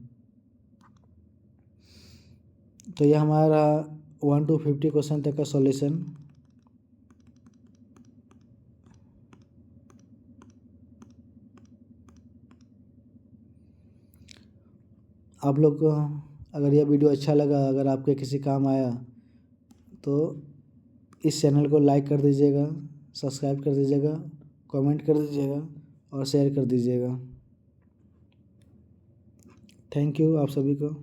तो यह हमारा 1 to 50 क्वेश्चन तक का सॉल्यूशन। आप लोग को अगर यह वीडियो अच्छा लगा, अगर आपके किसी काम आया, तो इस चैनल को लाइक कर दीजिएगा, सब्सक्राइब कर दीजिएगा, कमेंट कर दीजिएगा और शेयर कर दीजिएगा। थैंक यू आप सभी को।